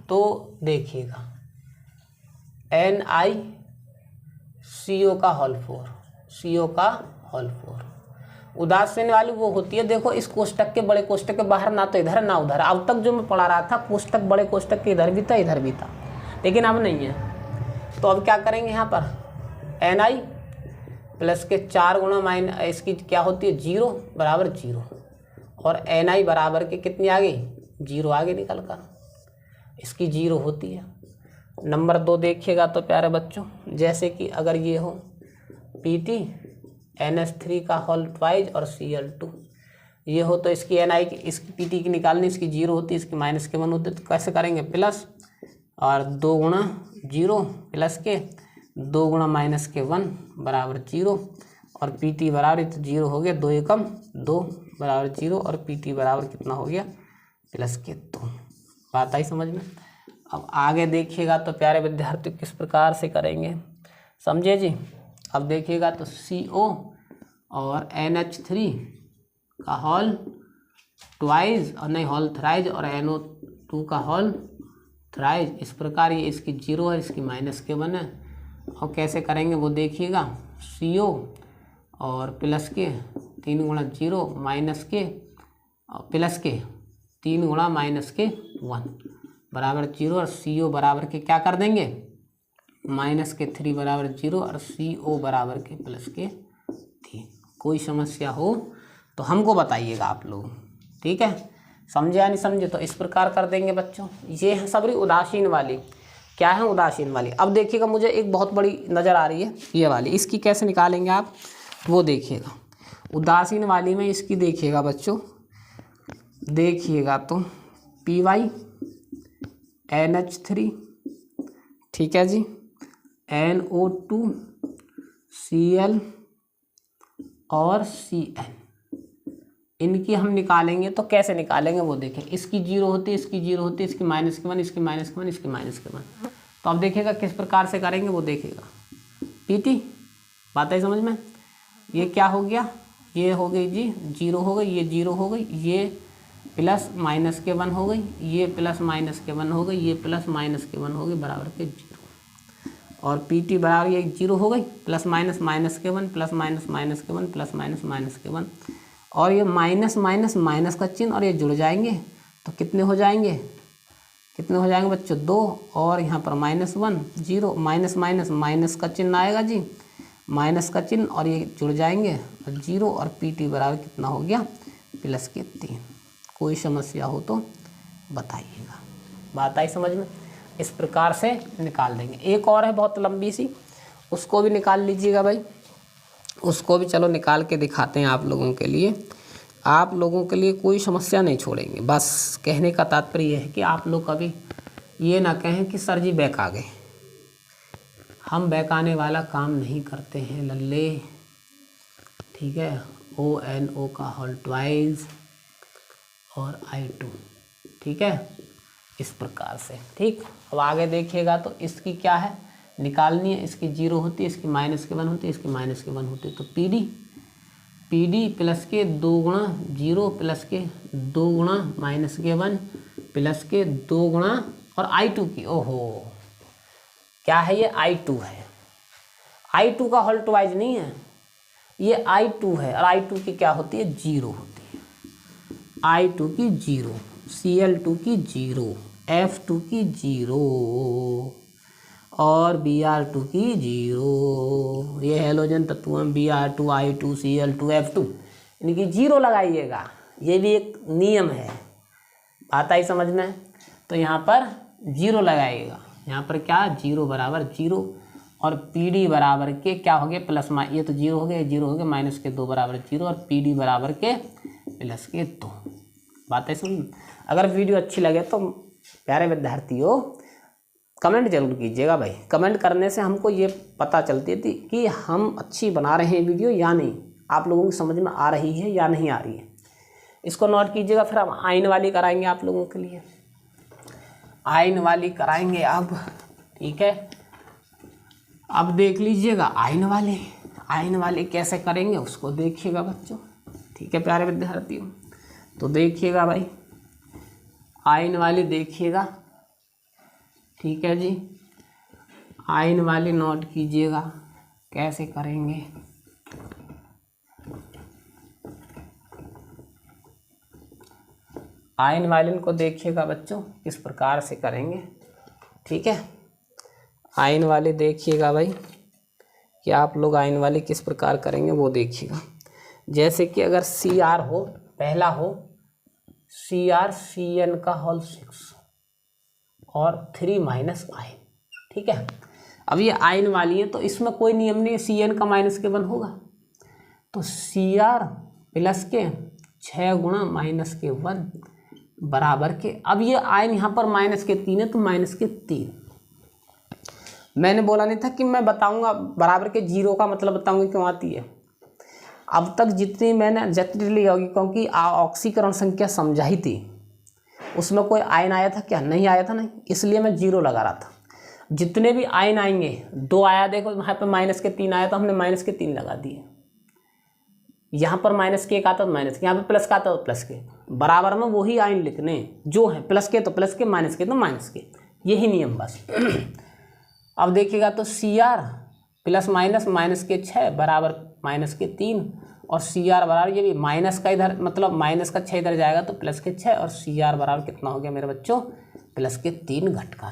तो देखिएगा NiCO का होल 4, CO का होल 4। उदासीन वाली वो होती है, देखो इस कोष्टक के बड़े कोष्टक के बाहर ना तो इधर ना उधर। अब तक जो मैं पढ़ा रहा था, कोष्टक बड़े कोष्टक के इधर भी था इधर भी था, लेकिन अब नहीं है। तो अब क्या करेंगे, यहाँ पर Ni प्लस के 4 गुणा माइनस इसकी क्या होती है, 0 बराबर 0, और Na बराबर के कितनी आ गई, 0 आगे निकल कर, इसकी 0 होती है। नंबर 2 देखिएगा तो प्यारे बच्चों, जैसे कि अगर ये हो Pt NH3 का होल ट्वाइज और Cl2, ये हो तो इसकी Ni की, इसकी Pt की निकालनी, इसकी 0 होती है, इसकी माइनस के 1 होती है। तो कैसे करेंगे, प्लस और 2 गुणा 0 प्लस के 2 गुणा माइनस के 1 बराबर 0, और Pt बराबर, तो 0 हो गया, 2 एकम 2 बराबर 0, और Pt बराबर कितना हो गया, प्लस के 2। बात आई समझ में? अब आगे देखिएगा तो प्यारे विद्यार्थी किस प्रकार से करेंगे, समझे जी? अब देखिएगा तो CO और NH3 का होल ट्वाइज, और नहीं होल थ्राइज, और NO2 का होल थ्राइज। इस प्रकार ये इसकी 0 है, इसकी माइनस के 1 है। और कैसे करेंगे वो देखिएगा, CO और प्लस के 3 गुणा 0 माइनस के प्लस के 3 गुणा माइनस के 1 बराबर 0, और CO बराबर के क्या कर देंगे, माइनस के 3 बराबर 0, और CO बराबर के प्लस के 3। कोई समस्या हो तो हमको बताइएगा आप लोग, ठीक है? समझे या नहीं समझे? तो इस प्रकार कर देंगे बच्चों। ये है सबरी उदासीन वाली। क्या है उदासीन वाली? अब देखिएगा, मुझे एक बहुत बड़ी नज़र आ रही है ये वाली, इसकी कैसे निकालेंगे आप वो देखिएगा। उदासीन वाली में इसकी देखिएगा बच्चों, देखिएगा तो Py NH3, ठीक है जी, NO2 Cl और Cn, इनकी हम निकालेंगे। तो कैसे निकालेंगे वो देखें। इसकी 0 होती है, इसकी 0 होती है, इसकी माइनस के 1, इसकी माइनस के 1, इसकी माइनस के 1। तो अब देखिएगा किस प्रकार से करेंगे वो देखिएगा। Pt, बात है समझ में? ये क्या हो गया, ये हो गई जी 0 हो गई, ये 0 हो गई, ये प्लस माइनस के 1 हो गई, ये प्लस माइनस के 1 हो गई, ये प्लस माइनस के 1 हो गई, बराबर के 0। और Pt बराबर ये 0 हो गई, प्लस माइनस माइनस के 1, प्लस माइनस माइनस के 1, प्लस माइनस माइनस के 1, और ये माइनस माइनस माइनस का चिन्ह, और ये जुड़ जाएंगे तो कितने हो जाएंगे, कितने हो जाएंगे बच्चों, 2, और यहाँ पर -1 0, माइनस माइनस माइनस का चिन्ह आएगा जी, माइनस का चिन्ह, और ये जुड़ जाएंगे 0, और Pt बराबर कितना हो गया, प्लस के 3। कोई समस्या हो तो बताइएगा। बात आई समझ में? इस प्रकार से निकाल देंगे। एक और है बहुत लंबी सी, उसको भी निकाल लीजिएगा भाई, उसको भी चलो निकाल के दिखाते हैं आप लोगों के लिए। आप लोगों के लिए कोई समस्या नहीं छोड़ेंगे। बस कहने का तात्पर्य यह है कि आप लोग कभी ये ना कहें कि सर जी बैक आ गए। हम बहकाने वाला काम नहीं करते हैं लल्ले, ठीक है। ONO का होल ट्वाइस और I2, ठीक है, इस प्रकार से, ठीक। अब आगे देखिएगा तो इसकी क्या है, निकालनी है। इसकी 0 होती है, इसकी माइनस के 1 होती है, इसकी माइनस के 1 होती है। तो PD प्लस के 2 गुणा 0 प्लस के 2 गुणा माइनस के 1 प्लस के 2 गुणा और I2 की, ओहो क्या है ये I2 है, I2 का होल ट्वाइज नहीं है, ये I2 है और I2 की क्या होती है 0 होती है, I2 की 0, Cl2 की 0, F2 की 0 और Br2 की 0। ये हैलोजन तत्व हैं Br2, I2, Cl2, F2, इनकी 0 लगाइएगा, ये भी एक नियम है, बात आई समझ में। तो यहाँ पर 0 लगाइएगा, यहाँ पर क्या 0 बराबर 0 और PD बराबर के क्या हो गया प्लस माइनस, ये तो 0 हो गया, 0 हो गया, माइनस के 2 बराबर 0 और PD बराबर के प्लस के 2। बात है समझ। अगर वीडियो अच्छी लगे तो प्यारे विद्यार्थियों कमेंट जरूर कीजिएगा भाई, कमेंट करने से हमको ये पता चलती थी कि हम अच्छी बना रहे हैं वीडियो या नहीं, आप लोगों की समझ में आ रही है या नहीं आ रही है, इसको नोट कीजिएगा। फिर हम आइन वाली कराएंगे आप लोगों के लिए, आइन वाली कराएंगे अब, ठीक है। अब देख लीजिएगा आइन वाले कैसे करेंगे उसको देखिएगा बच्चों, ठीक है प्यारे विद्यार्थियों। तो देखिएगा भाई आइन वाली देखिएगा, ठीक है जी, आइन वाली नोट कीजिएगा कैसे करेंगे। आइन वाले को देखिएगा बच्चों किस प्रकार से करेंगे, ठीक है। आइन वाले देखिएगा भाई कि आप लोग आइन वाले किस प्रकार करेंगे वो देखिएगा। जैसे कि अगर CR हो, पहला हो CR CN का होल 6 और 3 माइनस आइन, ठीक है। अब ये आइन वाली है तो इसमें कोई नियम नहीं, CN का माइनस के 1 होगा, तो CR प्लस के 6 गुणा माइनस के 1 बराबर के, अब ये आइन यहाँ पर माइनस के 3 है तो माइनस के 3। मैंने बोला नहीं था कि मैं बताऊंगा बराबर के 0 का मतलब बताऊंगा क्यों आती है। अब तक जितनी मैंने जटिल यौगिकों की ऑक्सीकरण संख्या समझाई थी उसमें कोई आयन आया था क्या? नहीं आया था, नहीं, इसलिए मैं 0 लगा रहा था। जितने भी आयन आएंगे, 2 आया, देखो यहाँ पे माइनस के 3 आया तो हमने माइनस के 3 लगा दिए। यहाँ पर माइनस के 1 आता तो माइनस के, यहाँ पे प्लस का आता तो प्लस के, बराबर में वही आयन लिखने जो है, प्लस के तो प्लस के, माइनस के तो माइनस के, यही नियम बस। अब देखिएगा तो CR प्लस माइनस माइनस के 6 बराबर माइनस के 3 और CR बराबर, ये भी माइनस का इधर मतलब माइनस का 6 इधर जाएगा तो प्लस के 6 और CR बराबर कितना हो गया मेरे बच्चों? प्लस के 3 घटकर।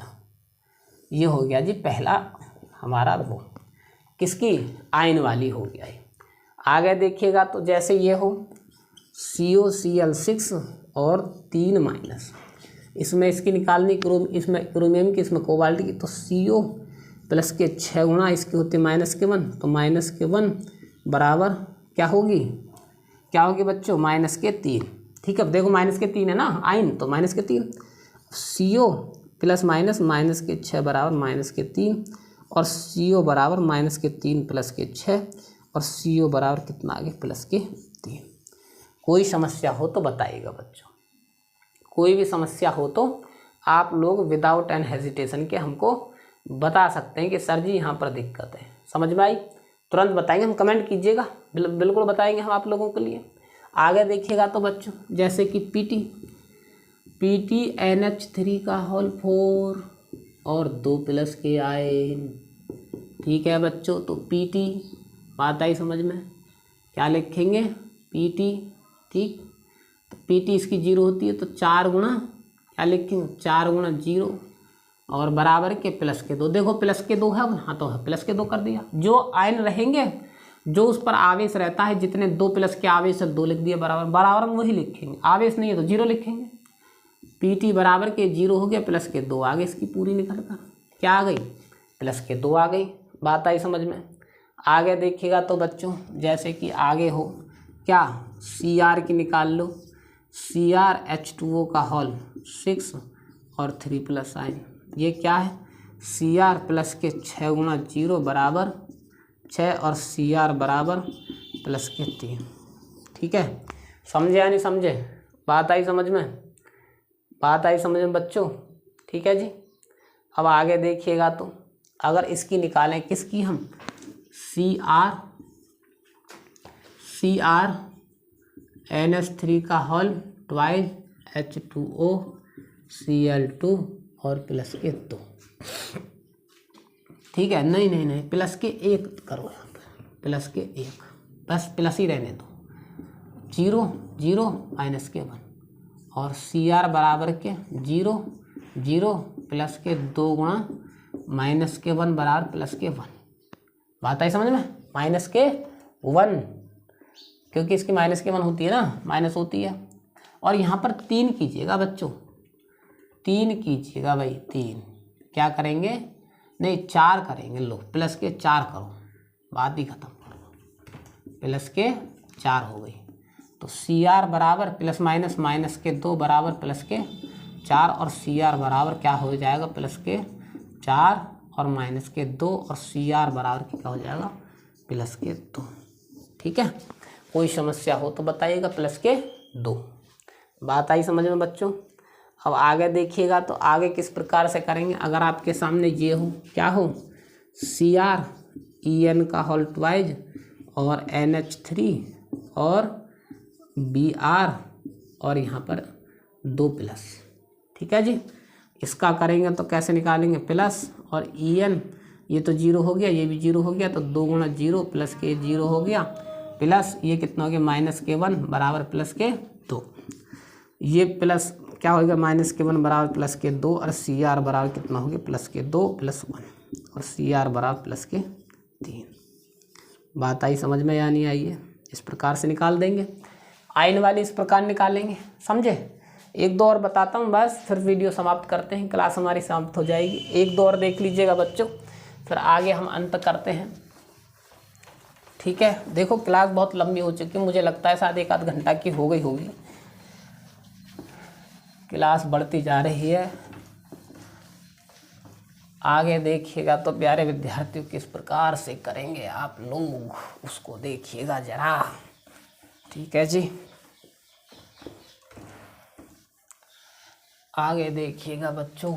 ये हो गया जी पहला हमारा वो किसकी? आयन वाली हो गया है। आगे देखिएगा तो जैसे ये हो COCl6 और 3 माइनस, इसमें इसकी निकालनी इसमें क्रोमियम की, इसमें कोबाल्ट की, तो CO प्लस के 6 गुणा इसकी होती है माइनस के 1, तो माइनस के 1 बराबर क्या होगी? क्या होगी बच्चों? माइनस के 3। ठीक है, देखो माइनस के 3 है ना आयन, तो माइनस के 3। CO प्लस माइनस माइनस के 6 बराबर माइनस के 3 और CO बराबर माइनस के 3 प्लस के 6 और CO बराबर कितना आ गया? प्लस के 3। कोई समस्या हो तो बताइएगा बच्चों, कोई भी समस्या हो तो आप लोग विदाउट एन हेजिटेशन के हमको बता सकते हैं कि सर जी यहाँ पर दिक्कत है। समझ में आई? तुरंत बताएंगे, हम कमेंट कीजिएगा, बिल्कुल बताएंगे हम आप लोगों के लिए। आगे देखिएगा तो बच्चों जैसे कि PT NH3 का होल 4 और 2 प्लस के आयन। ठीक है बच्चों, तो PT बात आई समझ में? क्या लिखेंगे? PT, ठीक, तो PT इसकी 0 होती है तो 4 गुणा क्या लिखेंगे? 4 गुणा 0 और बराबर के प्लस के 2। देखो प्लस के 2 है, हाँ तो प्लस के 2 कर दिया। जो आयन रहेंगे, जो उस पर आवेश रहता है, जितने 2 प्लस के आवेश है 2 लिख दिया बराबर, बराबर में वही लिखेंगे, आवेश नहीं है तो 0 लिखेंगे। PT बराबर के 0 हो गया, प्लस के 2 आ गए, इसकी पूरी निकल कर क्या आ गई? प्लस के 2 आ गई। बात आई समझ में? आगे देखिएगा तो बच्चों जैसे कि आगे हो क्या, CR की निकाल लो, CR H2O का होल 6 और 3 प्लस आयन। ये क्या है? CR प्लस के 6 गुणा 0 बराबर 6 और CR बराबर प्लस के 3। ठीक है, समझे या नहीं समझे? बात आई समझ में? बात आई समझ में बच्चों? ठीक है जी। अब आगे देखिएगा तो अगर इसकी निकालें, किसकी हम? CR NH3 का होल 2 H2O Cl2 और प्लस के 2। ठीक है, नहीं नहीं नहीं, प्लस के 1 करो यहाँ पर, प्लस के 1, बस प्लस ही रहने दो, 0 0 माइनस के 1 और सी आर बराबर के 0 0 प्लस के 2 गुणा माइनस के 1 बराबर प्लस के 1। बात आई समझ में, माइनस के 1, क्योंकि इसकी माइनस के 1 होती है ना, माइनस होती है। और यहाँ पर 3 कीजिएगा बच्चों, 3 कीजिएगा भाई, 3 क्या करेंगे, नहीं 4 करेंगे, लो प्लस के 4 करो, बात ही खत्म करो, प्लस के 4 हो गई। तो सी आर बराबर प्लस माइनस माइनस के 2 बराबर प्लस के 4 और सी आर बराबर क्या हो जाएगा, प्लस के 4 और माइनस के 2 और सी आर बराबर क्या हो जाएगा, प्लस के 2। ठीक है, कोई समस्या हो तो बताइएगा, प्लस के 2। बात आई समझ में बच्चों। अब आगे देखिएगा तो आगे किस प्रकार से करेंगे। अगर आपके सामने ये हो, क्या हो, सी आर ई एन का होल ट्वाइज और NH3 और बी आर और यहाँ पर 2 प्लस, ठीक है जी। इसका करेंगे तो कैसे निकालेंगे, प्लस और ई एन, ये तो 0 हो गया, ये भी 0 हो गया, तो 2 गुणा 0 प्लस के 0 हो गया, प्लस ये कितना हो गया, माइनस के 1 बराबर प्लस के 2। ये प्लस क्या हो गया, माइनस के 1 बराबर प्लस के 2 और सी आर बराबर कितना हो गया, प्लस के 2 प्लस 1 और सी आर बराबर प्लस के 3। बात आई समझ में या नहीं आई है। इस प्रकार से निकाल देंगे। आयन वाली इस प्रकार निकालेंगे, समझे। 1-2 और बताता हूँ बस, फिर वीडियो समाप्त करते हैं, क्लास हमारी समाप्त हो जाएगी। 1-2 और देख लीजिएगा बच्चों, फिर आगे हम अंत करते हैं। ठीक है, देखो क्लास बहुत लंबी हो चुकी है, मुझे लगता है शायद 1-आध घंटा की हो गई होगी। क्लास बढ़ती जा रही है। आगे देखिएगा तो प्यारे विद्यार्थियों किस प्रकार से करेंगे आप लोग, उसको देखिएगा जरा। ठीक है जी, आगे देखिएगा बच्चों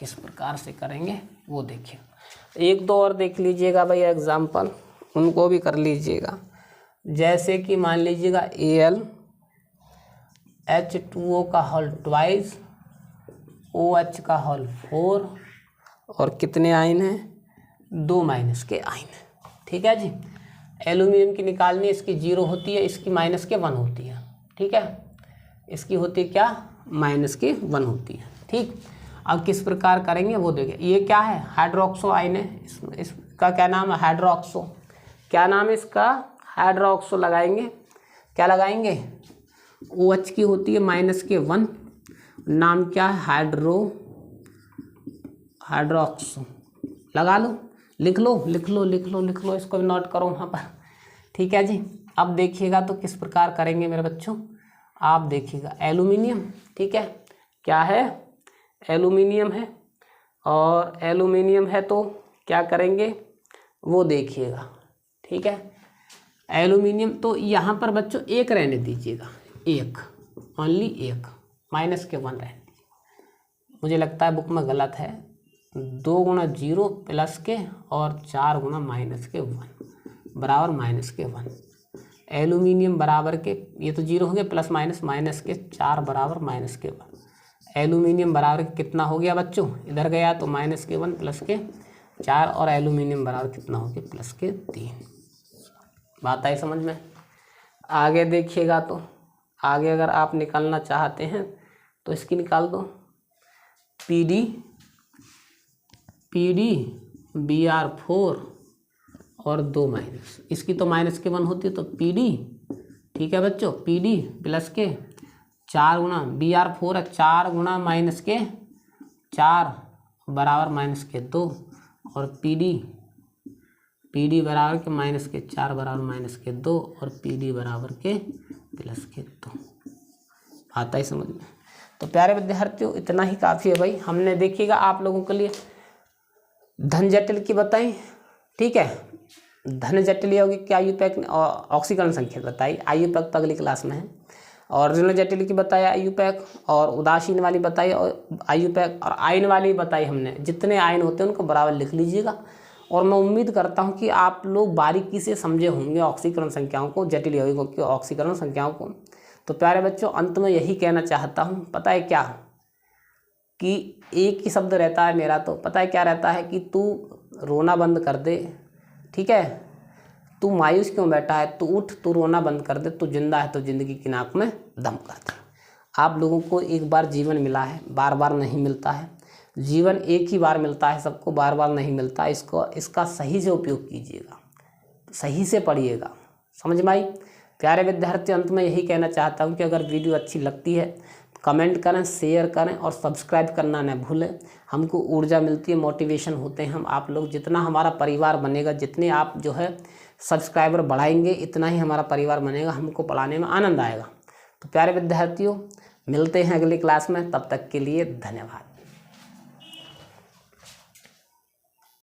किस प्रकार से करेंगे वो देखिए। 1-2 और देख लीजिएगा भाई एग्जाम्पल, उनको भी कर लीजिएगा। जैसे कि मान लीजिएगा Al H2O का होल ट्वाइस, OH का होल 4 और कितने आयन हैं, 2 माइनस के आयन। ठीक है जी। एल्यूमिनियम की निकालनी, इसकी 0 होती है, इसकी माइनस के 1 होती है। ठीक है, इसकी होती है क्या, माइनस के 1 होती है। ठीक, अब किस प्रकार करेंगे वो देखिए। ये क्या है, हाइड्रोक्सो आयन है, इसका क्या नाम है, हाइड्रोक्सो। क्या नाम है इसका, हाइड्रोक्सो लगाएंगे। क्या लगाएंगे, OH की होती है माइनस के 1, नाम क्या है, हाइड्रोक्सो। लगा लो, लिख लो लिख लो लिख लो लिख लो, इसको भी नोट करो वहाँ पर। ठीक है जी। अब देखिएगा तो किस प्रकार करेंगे मेरे बच्चों, आप देखिएगा। एल्यूमिनियम, ठीक है, क्या है, एल्यूमिनियम है, और एल्यूमिनियम है तो क्या करेंगे वो देखिएगा। ठीक है, एल्यूमिनियम तो यहाँ पर बच्चों 1 रहने दीजिएगा, 1 ओनली 1, माइनस के 1 रहने दीजिए। मुझे लगता है बुक में गलत है, 2 गुणा 0 प्लस के और 4 गुणा माइनस के 1 बराबर माइनस के 1। एल्यूमिनियम बराबर के, ये तो 0 हो गया, प्लस माइनस माइनस के 4 बराबर माइनस के 1। एल्यूमिनियम बराबर कितना हो गया बच्चों, इधर गया तो माइनस के 1 प्लस के 4 और एल्यूमिनियम बराबर कितना हो गया, प्लस के 3। बात आई समझ में। आगे देखिएगा तो आगे अगर आप निकालना चाहते हैं तो इसकी निकाल दो, PD Br4 और 2 माइनस, इसकी तो माइनस के 1 होती है तो PD। ठीक है बच्चों, PD प्लस के 4 गुणा Br4 है, 4 गुणा माइनस के 4 बराबर माइनस के 2 और PD बराबर के माइनस के 4 बराबर माइनस के 2 और PD बराबर के प्लस के 2। आता ही समझ में। तो प्यारे विद्यार्थियों इतना ही काफ़ी है भाई। हमने देखिएगा आप लोगों के लिए धन जटिल की बताई, ठीक है, धन जटिल यौगिक की आयुपैक ऑक्सीकरण संख्या बताई, आयुपैक तो अगली क्लास में है। और ऋण जटिल की बताया आयुपैक, और उदासीन वाली बताई और आयुपैक, और आयन वाली बताई हमने। जितने आयन होते हैं उनको बराबर लिख लीजिएगा। और मैं उम्मीद करता हूं कि आप लोग बारीकी से समझे होंगे ऑक्सीकरण संख्याओं को, जटिल यौगिकों की ऑक्सीकरण संख्याओं को। तो प्यारे बच्चों अंत में यही कहना चाहता हूं, पता है क्या, कि एक ही शब्द रहता है मेरा, तो पता है क्या रहता है कि तू रोना बंद कर दे, ठीक है। तू मायूस क्यों बैठा है, तू उठ, तू रोना बंद कर दे, तू जिंदा है तो ज़िंदगी की नाक में दम कर दे। आप लोगों को एक बार जीवन मिला है, बार बार नहीं मिलता है। जीवन एक ही बार मिलता है सबको, बार बार नहीं मिलता। इसका सही से उपयोग कीजिएगा, सही से पढ़िएगा, समझ में आई। प्यारे विद्यार्थी, अंत में यही कहना चाहता हूँ कि अगर वीडियो अच्छी लगती है कमेंट करें, शेयर करें और सब्सक्राइब करना न भूलें। हमको ऊर्जा मिलती है, मोटिवेशन होते हैं हम आप लोग। जितना हमारा परिवार बनेगा, जितने आप जो है सब्सक्राइबर बढ़ाएंगे, इतना ही हमारा परिवार बनेगा, हमको पढ़ाने में आनंद आएगा। तो प्यारे विद्यार्थियों, मिलते हैं अगली क्लास में, तब तक के लिए धन्यवाद।